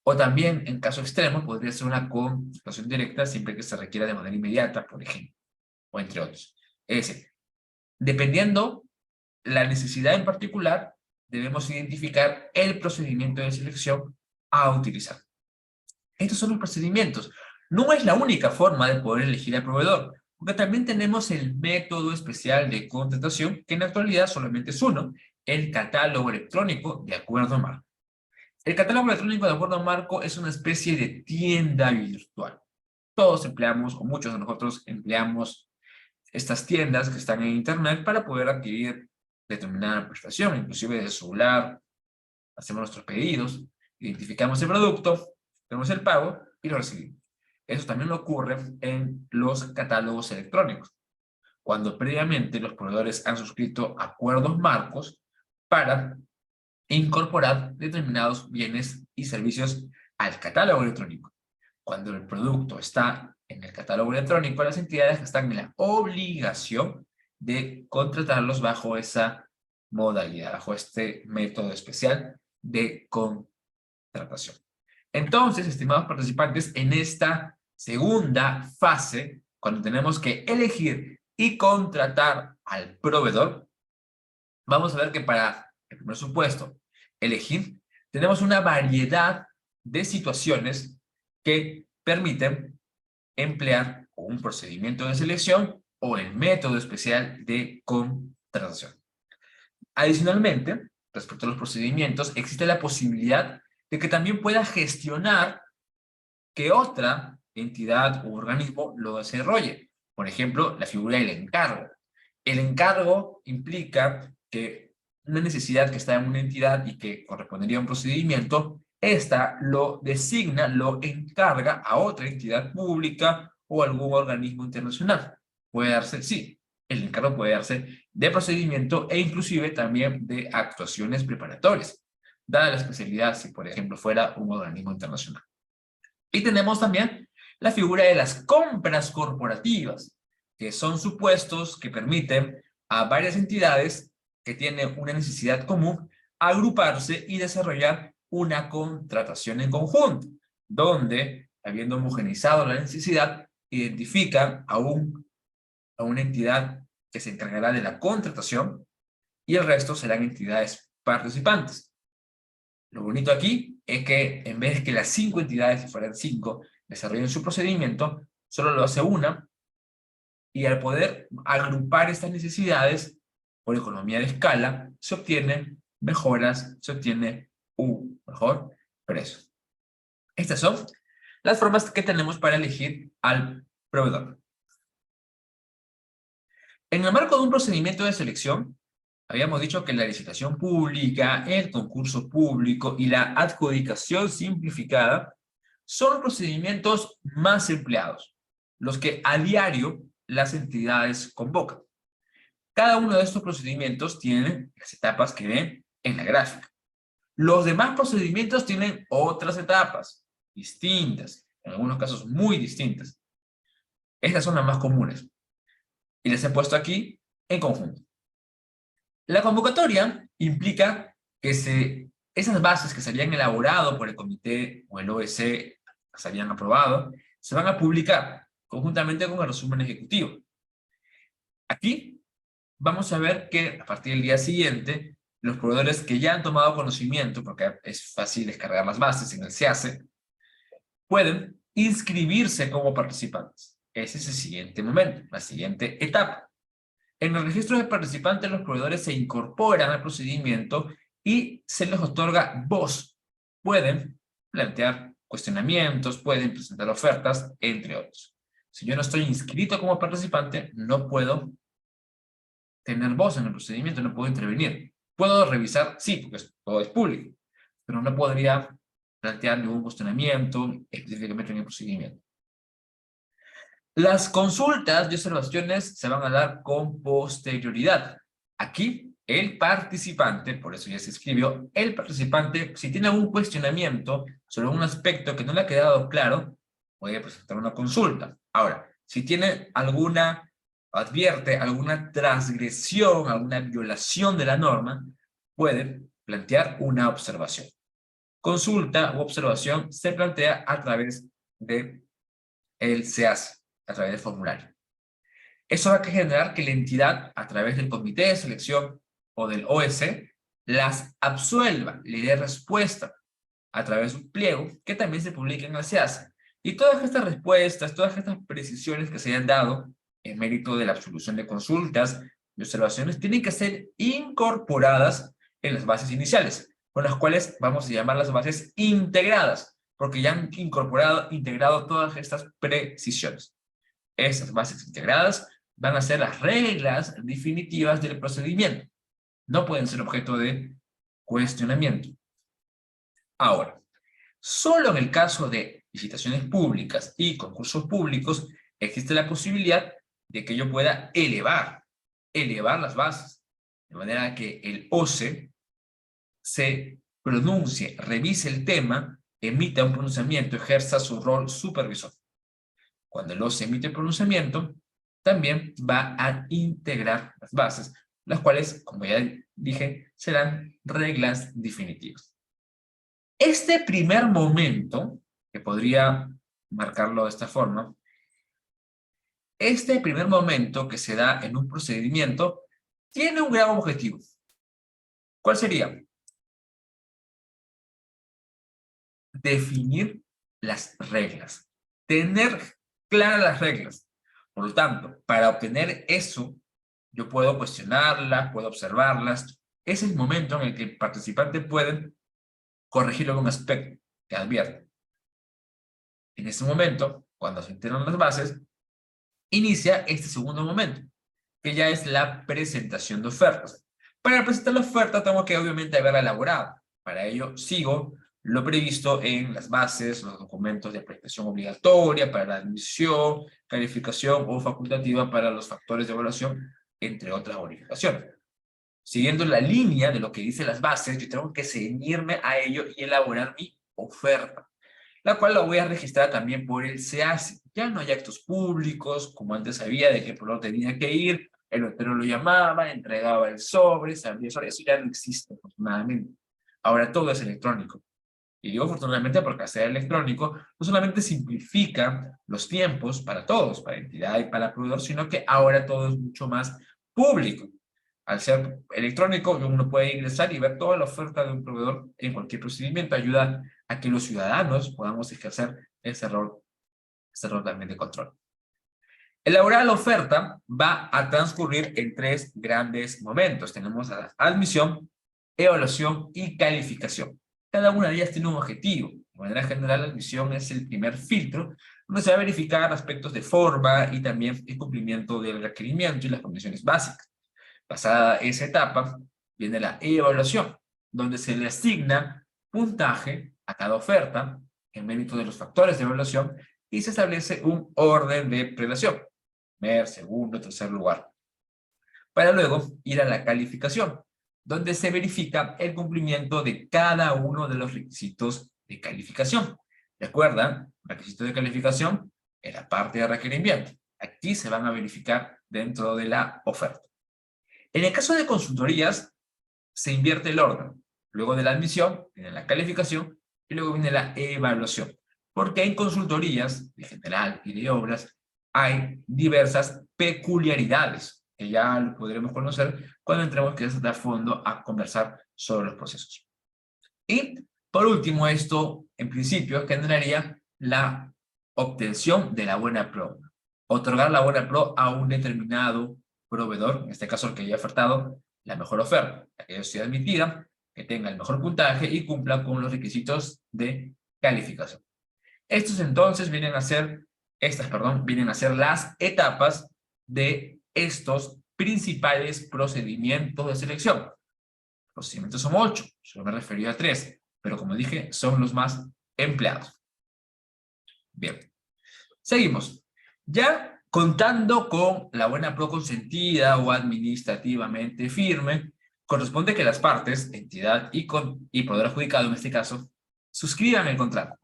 O también, en caso extremo, podría ser una contratación directa, siempre que se requiera de manera inmediata, por ejemplo, o entre otros. Es decir, dependiendo la necesidad en particular, debemos identificar el procedimiento de selección a utilizar. Estos son los procedimientos. No es la única forma de poder elegir al proveedor, porque también tenemos el método especial de contratación, que en la actualidad solamente es uno, el catálogo electrónico de acuerdo marco. El catálogo electrónico de acuerdo marco es una especie de tienda virtual. Todos empleamos, o muchos de nosotros empleamos estas tiendas que están en internet para poder adquirir determinada prestación, inclusive de celular, hacemos nuestros pedidos, identificamos el producto, tenemos el pago y lo recibimos. Eso también ocurre en los catálogos electrónicos, cuando previamente los proveedores han suscrito acuerdos marcos para incorporar determinados bienes y servicios al catálogo electrónico. Cuando el producto está en el catálogo electrónico, las entidades están en la obligación de contratarlos bajo esa modalidad, bajo este método especial de contratación. Entonces, estimados participantes, en esta segunda fase, cuando tenemos que elegir y contratar al proveedor, vamos a ver que para el primer supuesto, elegir, tenemos una variedad de situaciones que permiten emplear un procedimiento de selección o el método especial de contratación. Adicionalmente, respecto a los procedimientos, existe la posibilidad de que también pueda gestionar que otra entidad u organismo lo desarrolle. Por ejemplo, la figura del encargo. El encargo implica que una necesidad que está en una entidad y que correspondería a un procedimiento, esta lo designa, lo encarga a otra entidad pública o algún organismo internacional. Puede darse, sí, el encargo puede darse de procedimiento e inclusive también de actuaciones preparatorias, dada la especialidad si, por ejemplo, fuera un organismo internacional. Y tenemos también la figura de las compras corporativas, que son supuestos que permiten a varias entidades que tienen una necesidad común agruparse y desarrollar una contratación en conjunto, donde, habiendo homogeneizado la necesidad, identifican a una entidad que se encargará de la contratación y el resto serán entidades participantes. Lo bonito aquí es que en vez de que las 5 entidades, si fueran 5, desarrollen su procedimiento, solo lo hace una, y al poder agrupar estas necesidades por economía de escala, se obtienen mejoras, se obtiene un mejor precio. Estas son las formas que tenemos para elegir al proveedor. En el marco de un procedimiento de selección, habíamos dicho que la licitación pública, el concurso público y la adjudicación simplificada son los procedimientos más empleados, los que a diario las entidades convocan. Cada uno de estos procedimientos tiene las etapas que ven en la gráfica. Los demás procedimientos tienen otras etapas, distintas, en algunos casos muy distintas. Estas son las más comunes, y las he puesto aquí en conjunto. La convocatoria implica que esas bases que se habían elaborado por el comité o el OEC, se habían aprobado, se van a publicar conjuntamente con el resumen ejecutivo. Aquí vamos a ver que a partir del día siguiente, los proveedores que ya han tomado conocimiento, porque es fácil descargar las bases en el SEACE, pueden inscribirse como participantes. Ese es el siguiente momento, la siguiente etapa. En el registro de participantes, los proveedores se incorporan al procedimiento y se les otorga voz. Pueden plantear cuestionamientos, pueden presentar ofertas, entre otros. Si yo no estoy inscrito como participante, no puedo tener voz en el procedimiento, no puedo intervenir. Puedo revisar, sí, porque todo es público, pero no podría plantear ningún cuestionamiento específicamente en el procedimiento. Las consultas y observaciones se van a dar con posterioridad. Aquí el participante, por eso ya se escribió, el participante, si tiene algún cuestionamiento sobre un aspecto que no le ha quedado claro, puede presentar una consulta. Ahora, si tiene advierte alguna transgresión, alguna violación de la norma, puede plantear una observación. Consulta u observación se plantea a través de el SEAS, a través del formulario. Eso va a generar que la entidad, a través del comité de selección o del OS, las absuelva, le dé respuesta a través de un pliego que también se publica en el SEAS. Y todas estas respuestas, todas estas precisiones que se hayan dado en mérito de la absolución de consultas y observaciones tienen que ser incorporadas en las bases iniciales, con las cuales vamos a llamar las bases integradas, porque ya han integrado todas estas precisiones. Estas bases integradas van a ser las reglas definitivas del procedimiento. No pueden ser objeto de cuestionamiento. Ahora, solo en el caso de licitaciones públicas y concursos públicos existe la posibilidad de que yo pueda elevar las bases, de manera que el OCE se pronuncie, revise el tema, emita un pronunciamiento, ejerza su rol supervisor. Cuando el OCE emite el pronunciamiento, también va a integrar las bases, las cuales, como ya dije, serán reglas definitivas. Este primer momento, que podría marcarlo de esta forma, este primer momento que se da en un procedimiento tiene un gran objetivo. ¿Cuál sería? Definir las reglas. Tener claras las reglas. Por lo tanto, para obtener eso, yo puedo cuestionarlas, puedo observarlas. Es el momento en el que el participante puede corregir algún aspecto que advierte. En ese momento, cuando se integran las bases, inicia este segundo momento, que ya es la presentación de ofertas. Para presentar la oferta tengo que obviamente haberla elaborado. Para ello sigo lo previsto en las bases, los documentos de prestación obligatoria para la admisión, calificación o facultativa para los factores de evaluación, entre otras bonificaciones. Siguiendo la línea de lo que dice las bases, yo tengo que ceñirme a ello y elaborar mi oferta, la cual la voy a registrar también por el SEAS. Ya no hay actos públicos, como antes había, de que el proveedor tenía que ir, el notero lo llamaba, entregaba el sobre, se abría el sobre. Eso ya no existe, afortunadamente. Ahora todo es electrónico. Y digo afortunadamente porque al ser electrónico no solamente simplifica los tiempos para todos, para la entidad y para el proveedor, sino que ahora todo es mucho más público. Al ser electrónico, uno puede ingresar y ver toda la oferta de un proveedor en cualquier procedimiento. Ayuda a que los ciudadanos podamos ejercer ese rol también de control. Elaborar la oferta va a transcurrir en tres grandes momentos. Tenemos la admisión, evaluación y calificación. Cada una de ellas tiene un objetivo. De manera general, la admisión es el primer filtro, donde se va a verificar aspectos de forma y también el cumplimiento del requerimiento y las condiciones básicas. Pasada esa etapa, viene la evaluación, donde se le asigna puntaje a cada oferta en mérito de los factores de evaluación y se establece un orden de prelación, primer, segundo, tercer lugar, para luego ir a la calificación, donde se verifica el cumplimiento de cada uno de los requisitos de calificación. ¿Recuerdan? Requisito de calificación en la parte de requerimiento. Aquí se van a verificar dentro de la oferta. En el caso de consultorías, se invierte el orden. Luego de la admisión, viene la calificación y luego viene la evaluación. Porque en consultorías, de general y de obras, hay diversas peculiaridades que ya lo podremos conocer cuando entremos que es a fondo a conversar sobre los procesos. Y, por último, esto, en principio, generaría la obtención de la buena pro. Otorgar la buena pro a un determinado proveedor, en este caso el que haya ofertado la mejor oferta, la que haya sido admitida, que tenga el mejor puntaje y cumpla con los requisitos de calificación. Estas vienen a ser las etapas de estos principales procedimientos de selección. Los procedimientos son 8, yo me refería a 3, pero como dije, son los más empleados. Bien, seguimos. Ya contando con la buena pro consentida o administrativamente firme, corresponde que las partes, entidad y poder adjudicado en este caso, suscriban el contrato.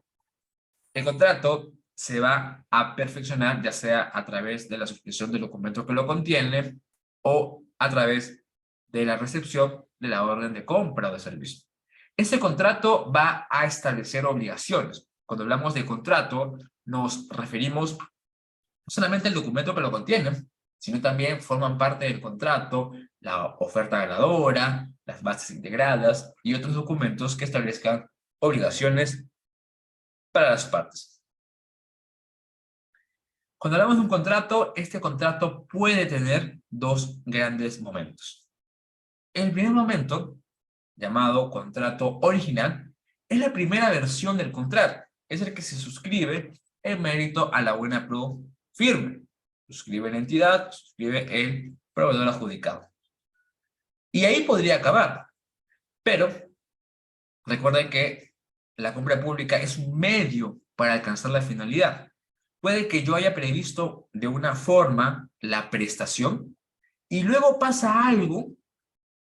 El contrato se va a perfeccionar ya sea a través de la suscripción del documento que lo contiene o a través de la recepción de la orden de compra o de servicio. Este contrato va a establecer obligaciones. Cuando hablamos de contrato, nos referimos no solamente al documento que lo contiene, sino también forman parte del contrato la oferta ganadora, las bases integradas y otros documentos que establezcan obligaciones para las partes. Cuando hablamos de un contrato, este contrato puede tener dos grandes momentos. El primer momento, llamado contrato original, es la primera versión del contrato. Es el que se suscribe en mérito a la buena pro firme. Suscribe la entidad, suscribe el proveedor adjudicado. Y ahí podría acabar. Pero recuerden que la compra pública es un medio para alcanzar la finalidad. Puede que yo haya previsto de una forma la prestación y luego pasa algo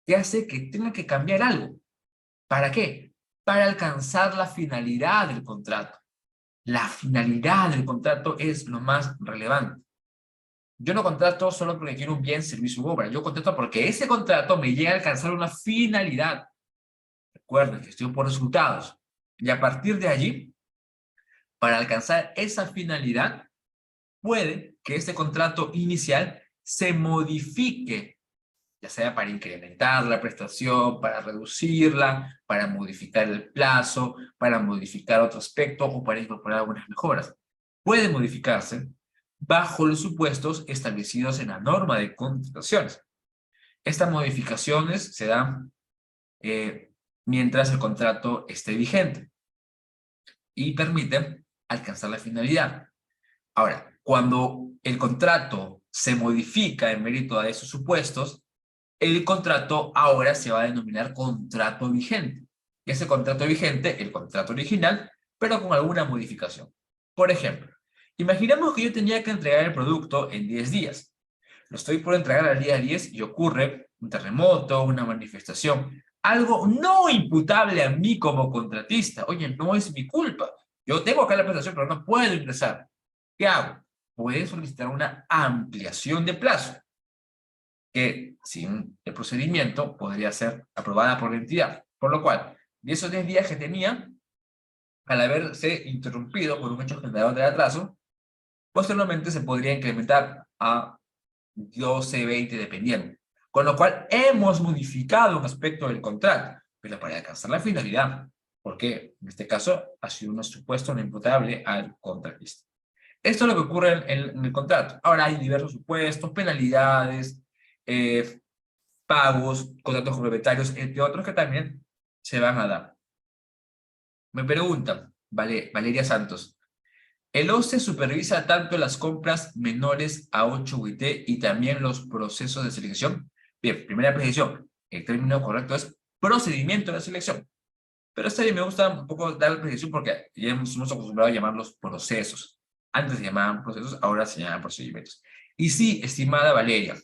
que hace que tenga que cambiar algo. ¿Para qué? Para alcanzar la finalidad del contrato. La finalidad del contrato es lo más relevante. Yo no contrato solo porque quiero un bien, servicio u obra. Yo contrato porque ese contrato me llega a alcanzar una finalidad. Recuerden, gestión por resultados. Y a partir de allí, para alcanzar esa finalidad, puede que este contrato inicial se modifique, ya sea para incrementar la prestación, para reducirla, para modificar el plazo, para modificar otro aspecto o para incorporar algunas mejoras. Puede modificarse bajo los supuestos establecidos en la norma de contrataciones. Estas modificaciones se dan mientras el contrato esté vigente y permiten alcanzar la finalidad. Ahora, cuando el contrato se modifica en mérito a esos supuestos, el contrato ahora se va a denominar contrato vigente. Y ese contrato vigente, el contrato original, pero con alguna modificación. Por ejemplo, imaginemos que yo tenía que entregar el producto en 10 días. Lo estoy por entregar al día 10 y ocurre un terremoto, una manifestación, algo no imputable a mí como contratista. Oye, no es mi culpa. Yo tengo acá la prestación, pero no puedo ingresar. ¿Qué hago? Puedo solicitar una ampliación de plazo, que sin el procedimiento podría ser aprobada por la entidad. Por lo cual, de esos 10 días que tenía, al haberse interrumpido por un hecho generador de atraso, posteriormente se podría incrementar a 12, 20, dependiendo. Con lo cual, hemos modificado un aspecto del contrato, pero para alcanzar la finalidad, porque en este caso ha sido un supuesto no imputable al contratista. Esto es lo que ocurre en el contrato. Ahora hay diversos supuestos, penalidades, pagos, contratos complementarios, entre otros que también se van a dar. Me preguntan, Valeria Santos, ¿el OCE supervisa tanto las compras menores a 8 UIT y también los procesos de selección? Bien, primera precisión, el término correcto es procedimiento de selección. Pero esta me gusta un poco dar la precisión porque ya hemos acostumbrado a llamarlos procesos. Antes se llamaban procesos, ahora se llaman procedimientos. Y sí, estimada Valeria,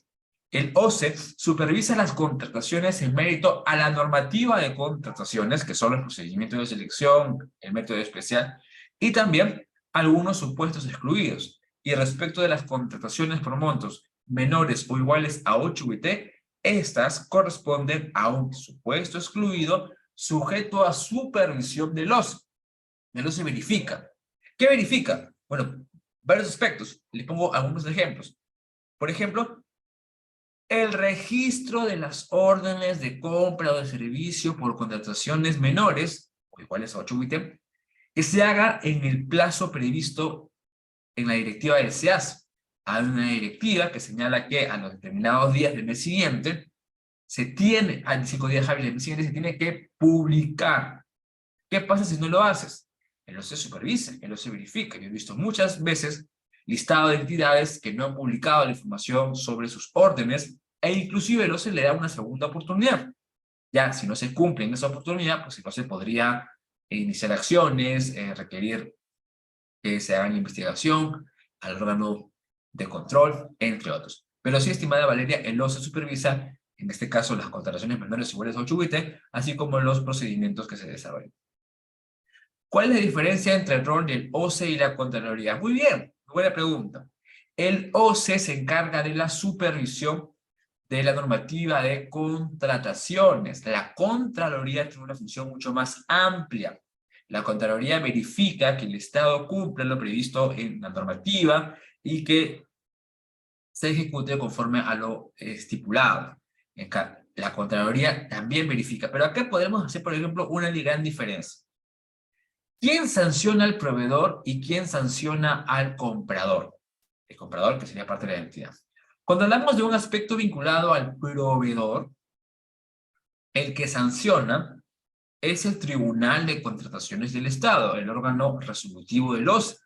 el OCE supervisa las contrataciones en mérito a la normativa de contrataciones, que son los procedimientos de selección, el método especial, y también algunos supuestos excluidos. Y respecto de las contrataciones por montos menores o iguales a 8 UIT, estas corresponden a un supuesto excluido sujeto a supervisión del OCE. El OCE verifica. ¿Qué verifica? Bueno, varios aspectos. Les pongo algunos ejemplos. Por ejemplo, el registro de las órdenes de compra o de servicio por contrataciones menores, o iguales a 8 UIT, que se haga en el plazo previsto en la directiva del SEAS. Hay una directiva que señala que a los determinados días del mes siguiente, a 5 días hábiles del mes siguiente, se tiene que publicar. ¿Qué pasa si no lo haces? El OCE supervisa, el OCE verifica. Yo he visto muchas veces listado de entidades que no han publicado la información sobre sus órdenes e inclusive el OCE le da una segunda oportunidad. Ya, si no se cumple en esa oportunidad, pues el OCE podría iniciar acciones, requerir que se haga la investigación al órgano de control, entre otros. Pero sí, estimada Valeria, el OCE supervisa en este caso las contrataciones menores o iguales a 8 UIT, así como los procedimientos que se desarrollan. ¿Cuál es la diferencia entre el rol del OCE y la Contraloría? Muy bien, buena pregunta. El OCE se encarga de la supervisión de la normativa de contrataciones. La Contraloría tiene una función mucho más amplia. La Contraloría verifica que el Estado cumple lo previsto en la normativa y que se ejecute conforme a lo estipulado. La Contraloría también verifica, pero acá podemos hacer, por ejemplo, una gran diferencia. ¿Quién sanciona al proveedor y quién sanciona al comprador? El comprador, que sería parte de la entidad. Cuando hablamos de un aspecto vinculado al proveedor, el que sanciona es el Tribunal de Contrataciones del Estado, el órgano resolutivo del OCE,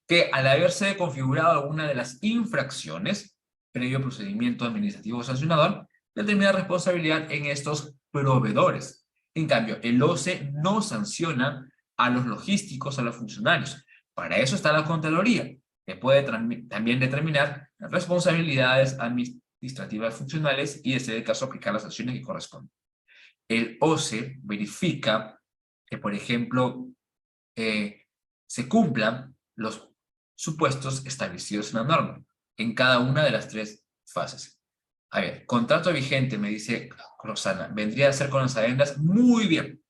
que al haberse configurado alguna de las infracciones, previo procedimiento administrativo sancionador, determina responsabilidad en estos proveedores. En cambio, el OCE no sanciona a los logísticos, a los funcionarios. Para eso está la Contraloría, que puede también determinar las responsabilidades administrativas funcionales y, en ese caso, aplicar las sanciones que corresponden. El OCE verifica que, por ejemplo, se cumplan los supuestos establecidos en la norma, en cada una de las 3 fases. A ver, contrato vigente, me dice Roxana, vendría a ser con las adendas. Muy bien.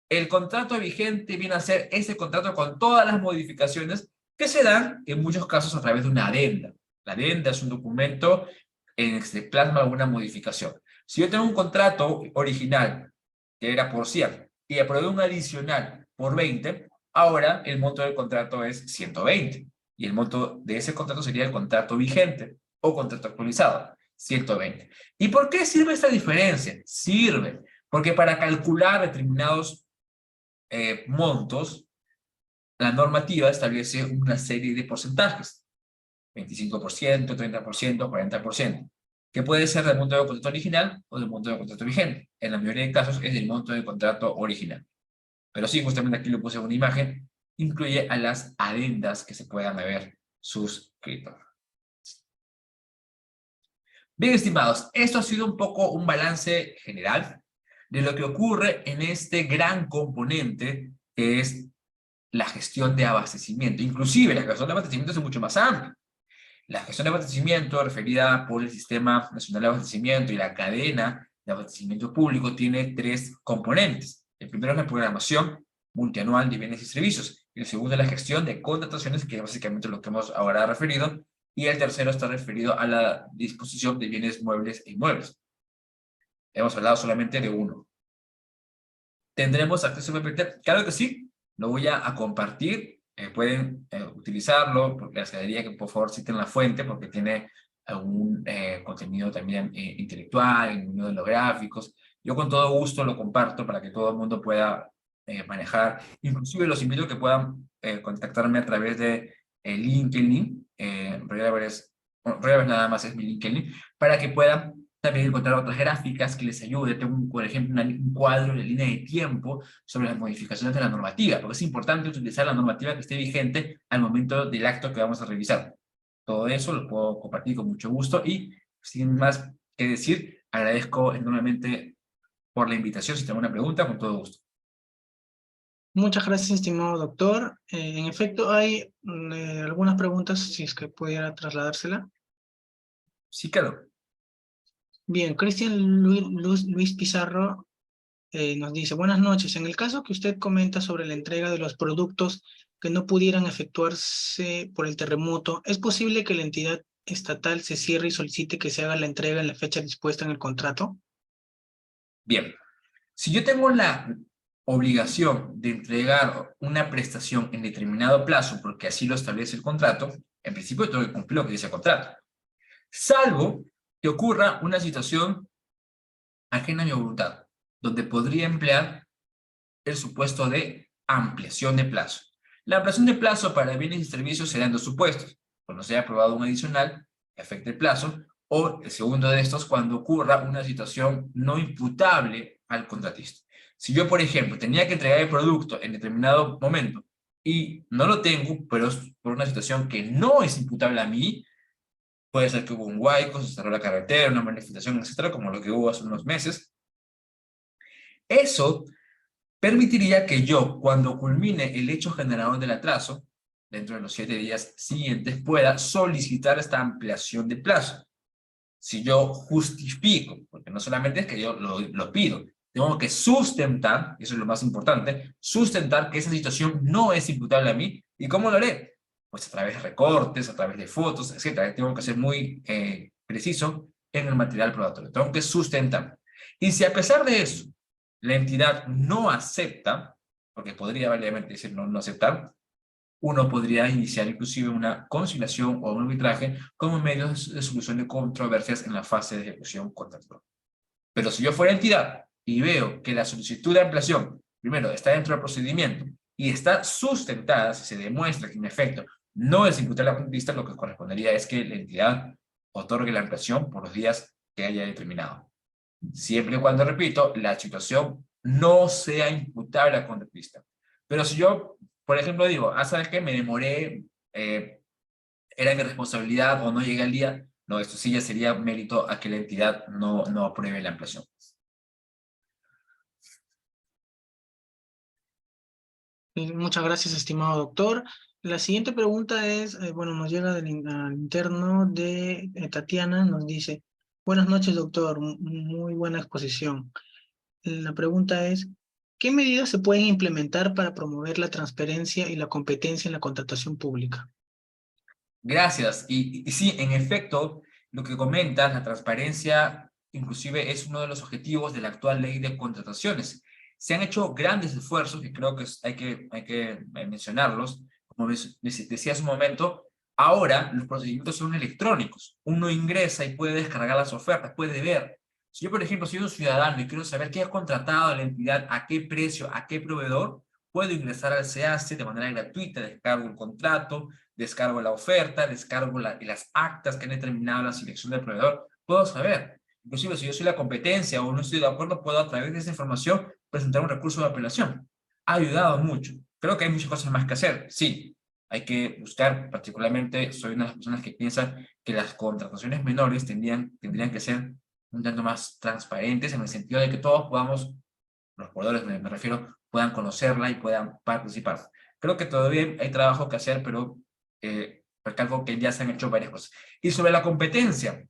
El contrato vigente viene a ser ese contrato con todas las modificaciones que se dan, en muchos casos, a través de una adenda. La adenda es un documento en el que se plasma alguna modificación. Si yo tengo un contrato original, que era por 100, y aprobé un adicional por 20, ahora el monto del contrato es 120. Y el monto de ese contrato sería el contrato vigente o contrato actualizado, 120. ¿Y por qué sirve esta diferencia? Sirve porque para calcular determinados montos, la normativa establece una serie de porcentajes, 25%, 30%, 40%, que puede ser del monto del contrato original o del monto del contrato vigente. En la mayoría de casos es del monto del contrato original. Pero sí, justamente aquí le puse una imagen, incluye a las adendas que se puedan haber suscrito. Bien, estimados, esto ha sido un poco un balance general de lo que ocurre en este gran componente que es la gestión de abastecimiento. Inclusive la gestión de abastecimiento es mucho más amplia. La gestión de abastecimiento, referida por el Sistema Nacional de Abastecimiento y la cadena de abastecimiento público, tiene 3 componentes. El primero es la programación multianual de bienes y servicios. El segundo es la gestión de contrataciones, que es básicamente lo que hemos ahora referido. Y el tercero está referido a la disposición de bienes muebles e inmuebles. Hemos hablado solamente de uno. ¿Tendremos acceso a PPT? Claro que sí. Lo voy a compartir. Pueden utilizarlo, porque les pediría que por favor citen la fuente, porque tiene algún contenido también intelectual, uno de los gráficos. Yo con todo gusto lo comparto para que todo el mundo pueda manejar. Inclusive los invito a que puedan contactarme a través de LinkedIn. Royal Álvarez nada más es mi LinkedIn, para que puedan también encontrar otras gráficas que les ayude. Tengo, por ejemplo, un cuadro de línea de tiempo sobre las modificaciones de la normativa, porque es importante utilizar la normativa que esté vigente al momento del acto que vamos a revisar. Todo eso lo puedo compartir con mucho gusto y, sin más que decir, agradezco enormemente por la invitación. Si tengo una pregunta, con todo gusto. Muchas gracias, estimado doctor. En efecto, hay algunas preguntas, si es que pudiera trasladársela. Sí, claro. Bien, Cristian Luis Pizarro nos dice, buenas noches. En el caso que usted comenta sobre la entrega de los productos que no pudieran efectuarse por el terremoto, ¿es posible que la entidad estatal se cierre y solicite que se haga la entrega en la fecha dispuesta en el contrato? Bien. Si yo tengo la obligación de entregar una prestación en determinado plazo, porque así lo establece el contrato, en principio tengo que cumplir lo que dice el contrato. Salvo que ocurra una situación ajena a mi voluntad, donde podría emplear el supuesto de ampliación de plazo. La ampliación de plazo para bienes y servicios será en 2 supuestos: cuando se haya aprobado un adicional que afecte el plazo, o el segundo de estos, cuando ocurra una situación no imputable al contratista. Si yo, por ejemplo, tenía que entregar el producto en determinado momento y no lo tengo, pero es por una situación que no es imputable a mí, Puede ser que hubo un huaico, se cerró la carretera, una manifestación, etcétera, como lo que hubo hace unos meses. Eso permitiría que yo, cuando culmine el hecho generador del atraso, dentro de los 7 días siguientes, pueda solicitar esta ampliación de plazo. Si yo justifico, porque no solamente es que yo lo pido, tengo que sustentar, y eso es lo más importante, sustentar que esa situación no es imputable a mí. ¿Y cómo lo haré? Pues a través de recortes, a través de fotos, etcétera. Tengo que ser muy preciso en el material probatorio. Tengo que sustentar. Y si a pesar de eso, la entidad no acepta, porque podría válidamente decir no aceptar, uno podría iniciar inclusive una conciliación o un arbitraje como medio de solución de controversias en la fase de ejecución contractual. Pero si yo fuera entidad y veo que la solicitud de ampliación, primero, está dentro del procedimiento y está sustentada, si se demuestra que en efecto no es imputable a la contratista, lo que correspondería es que la entidad otorgue la ampliación por los días que haya determinado. Siempre y cuando, repito, la situación no sea imputable al contratista. Pero si yo, por ejemplo, digo, ¿sabes qué? Me demoré, era mi responsabilidad o no llegué al día, no, esto sí ya sería mérito a que la entidad no apruebe la ampliación. Muchas gracias, estimado doctor. La siguiente pregunta es, bueno, nos llega al interno de Tatiana, nos dice, buenas noches, doctor, muy buena exposición. La pregunta es, ¿qué medidas se pueden implementar para promover la transparencia y la competencia en la contratación pública? Gracias. Y sí, en efecto, lo que comentas, la transparencia, inclusive es uno de los objetivos de la actual ley de contrataciones. Se han hecho grandes esfuerzos, y creo que hay que mencionarlos. Como decía hace un momento, ahora los procedimientos son electrónicos. Uno ingresa y puede descargar las ofertas, puede ver. Si yo, por ejemplo, soy un ciudadano y quiero saber qué ha contratado la entidad, a qué precio, a qué proveedor, puedo ingresar al SEACE de manera gratuita, descargo el contrato, descargo la oferta, descargo las actas que han determinado la selección del proveedor, puedo saber. Inclusive si yo soy la competencia o no estoy de acuerdo, puedo a través de esa información presentar un recurso de apelación. Ha ayudado mucho. Creo que hay muchas cosas más que hacer. Sí, hay que buscar, particularmente soy una de las personas que piensa que las contrataciones menores tendrían que ser un tanto más transparentes en el sentido de que todos podamos, los jugadores me refiero, puedan conocerla y puedan participar. Creo que todavía hay trabajo que hacer, pero recalco que ya se han hecho varias cosas. Y sobre la competencia,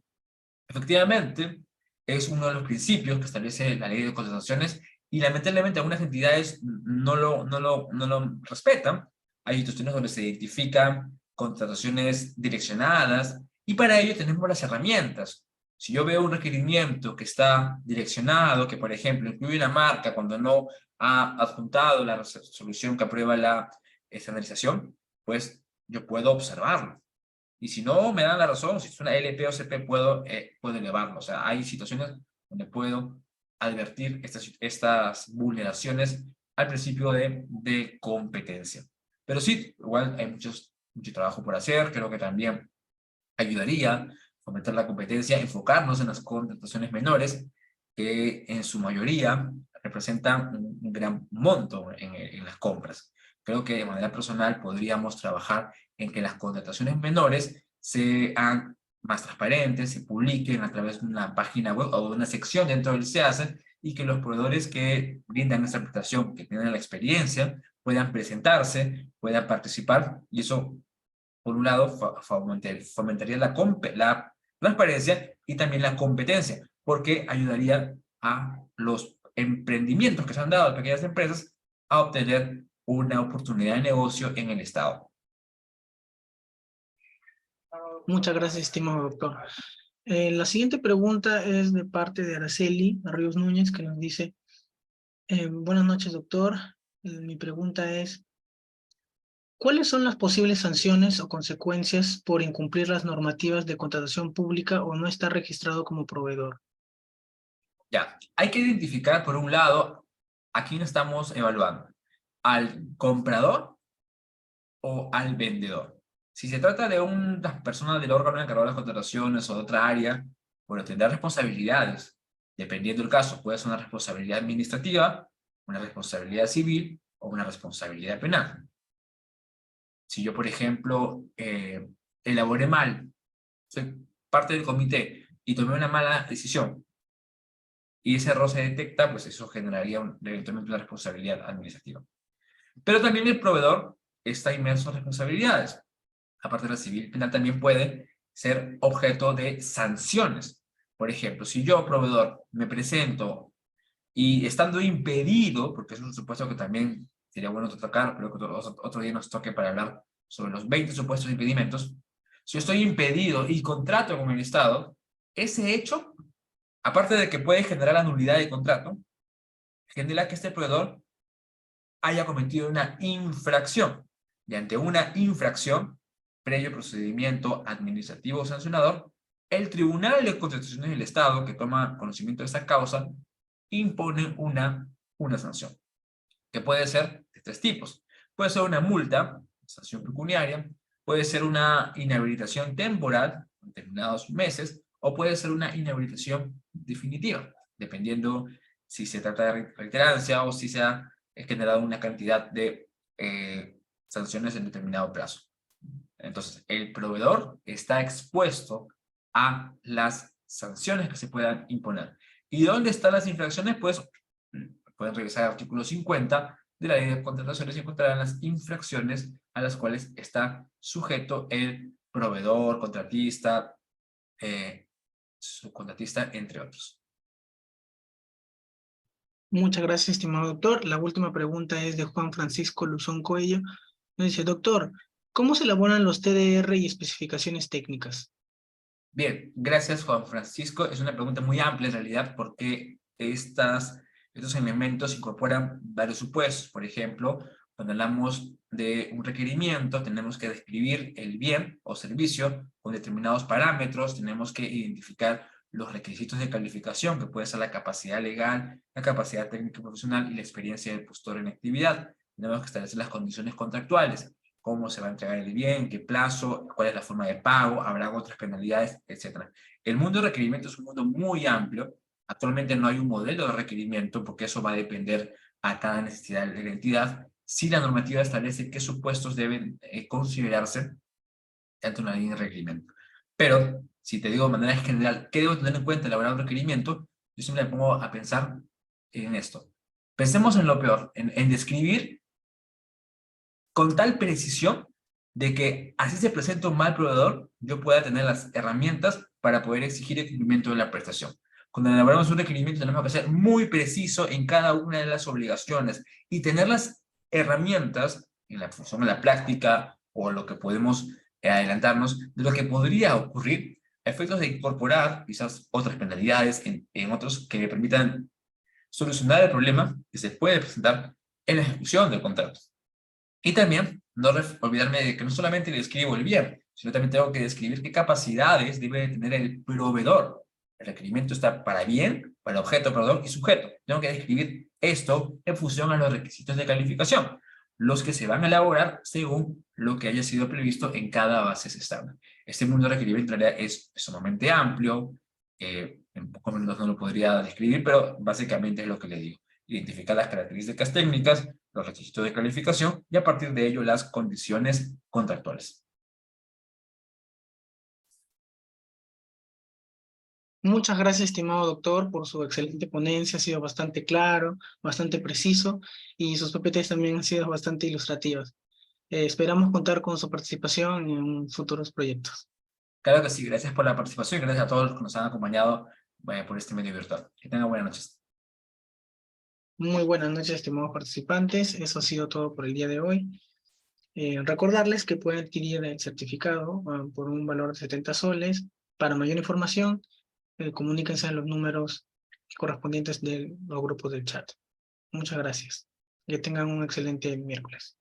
efectivamente, es uno de los principios que establece la ley de contrataciones y lamentablemente algunas entidades no lo respetan. Hay instituciones donde se identifican contrataciones direccionadas y para ello tenemos las herramientas. Si yo veo un requerimiento que está direccionado, que por ejemplo incluye una marca cuando no ha adjuntado la resolución que aprueba la estandarización, pues yo puedo observarlo. Y si no me dan la razón, si es una LP o CP, puedo elevarlo. O sea, hay situaciones donde puedo advertir estas vulneraciones al principio de competencia. Pero sí, igual hay mucho trabajo por hacer. Creo que también ayudaría a fomentar la competencia, enfocarnos en las contrataciones menores, que en su mayoría representan un gran monto en las compras. Creo que de manera personal podríamos trabajar en que las contrataciones menores sean más transparentes, se publiquen a través de una página web o de una sección dentro del SEACE y que los proveedores que brindan esta prestación, que tienen la experiencia, puedan presentarse, puedan participar y eso por un lado, fomentaría la transparencia y también la competencia, porque ayudaría a los emprendimientos que se han dado a pequeñas empresas a obtener una oportunidad de negocio en el Estado. Muchas gracias, estimado doctor. La siguiente pregunta es de parte de Araceli Ríos Núñez, que nos dice, buenas noches, doctor. Mi pregunta es, ¿cuáles son las posibles sanciones o consecuencias por incumplir las normativas de contratación pública o no estar registrado como proveedor? Ya, hay que identificar por un lado a quién estamos evaluando, al comprador o al vendedor. Si se trata de una persona del órgano encargado de las contrataciones o de otra área, bueno, tendrá responsabilidades. Dependiendo del caso, puede ser una responsabilidad administrativa, una responsabilidad civil o una responsabilidad penal. Si yo, por ejemplo, elaboré mal, soy parte del comité y tomé una mala decisión, y ese error se detecta, pues eso generaría eventualmente una responsabilidad administrativa. Pero también el proveedor está inmerso en responsabilidades. Aparte de la civil, penal también puede ser objeto de sanciones. Por ejemplo, si yo, proveedor, me presento y estando impedido, porque es un supuesto que también sería bueno tocar, pero que otro día nos toque para hablar sobre los 20 supuestos impedimentos, si yo estoy impedido y contrato con el Estado, ese hecho, aparte de que puede generar la nulidad de contrato, genera que este proveedor haya cometido una infracción. Y ante una infracción, previo procedimiento administrativo sancionador, el Tribunal de Constituciones del Estado, que toma conocimiento de esta causa, impone una sanción, que puede ser de tres tipos. Puede ser una multa, sanción pecuniaria, puede ser una inhabilitación temporal, en determinados meses, o puede ser una inhabilitación definitiva, dependiendo si se trata de reiterancia o si se ha generado una cantidad de sanciones en determinado plazo. Entonces, el proveedor está expuesto a las sanciones que se puedan imponer. ¿Y dónde están las infracciones? Pues pueden revisar el artículo 50 de la Ley de Contrataciones y encontrarán las infracciones a las cuales está sujeto el proveedor, contratista, subcontratista, entre otros. Muchas gracias, estimado doctor. La última pregunta es de Juan Francisco Luzón Coello. Nos dice, doctor, ¿cómo se elaboran los TDR y especificaciones técnicas? Bien, gracias Juan Francisco. Es una pregunta muy amplia en realidad porque estos elementos incorporan varios supuestos. Por ejemplo, cuando hablamos de un requerimiento, tenemos que describir el bien o servicio con determinados parámetros, tenemos que identificar los requisitos de calificación, que puede ser la capacidad legal, la capacidad técnica y profesional y la experiencia del postor en actividad. Tenemos que establecer las condiciones contractuales, cómo se va a entregar el bien, qué plazo, cuál es la forma de pago, habrá otras penalidades, etc. El mundo de requerimientos es un mundo muy amplio. Actualmente no hay un modelo de requerimiento porque eso va a depender a cada necesidad de la entidad. Si la normativa establece qué supuestos deben considerarse ante una línea de requerimiento. Pero, si te digo de manera general, ¿qué debo tener en cuenta al elaborar un requerimiento? Yo siempre me pongo a pensar en esto. Pensemos en lo peor, en describir con tal precisión de que así se presenta un mal proveedor, yo pueda tener las herramientas para poder exigir el cumplimiento de la prestación. Cuando elaboramos un requerimiento tenemos que ser muy preciso en cada una de las obligaciones y tener las herramientas en la función de la práctica o lo que podemos adelantarnos de lo que podría ocurrir a efectos de incorporar quizás otras penalidades en otros que permitan solucionar el problema que se puede presentar en la ejecución del contrato. Y también no olvidarme de que no solamente le escribo el bien, sino también tengo que describir qué capacidades debe tener el proveedor. El requerimiento está para bien, para objeto, proveedor y sujeto. Tengo que describir esto en función a los requisitos de calificación, los que se van a elaborar según lo que haya sido previsto en cada base estándar. Este mundo de requerimiento en realidad es sumamente amplio, en pocos minutos no lo podría describir, pero básicamente es lo que le digo. Identificar las características técnicas, los requisitos de calificación y a partir de ello las condiciones contractuales. Muchas gracias, estimado doctor, por su excelente ponencia. Ha sido bastante claro, bastante preciso y sus PPTs también han sido bastante ilustrativas. Esperamos contar con su participación en futuros proyectos. Claro que sí, gracias por la participación y gracias a todos los que nos han acompañado por este medio virtual. Que tengan buenas noches. Muy buenas noches, estimados participantes. Eso ha sido todo por el día de hoy. Recordarles que pueden adquirir el certificado por un valor de 70 soles. Para mayor información, comuníquense a los números correspondientes de los grupos del chat. Muchas gracias. Que tengan un excelente miércoles.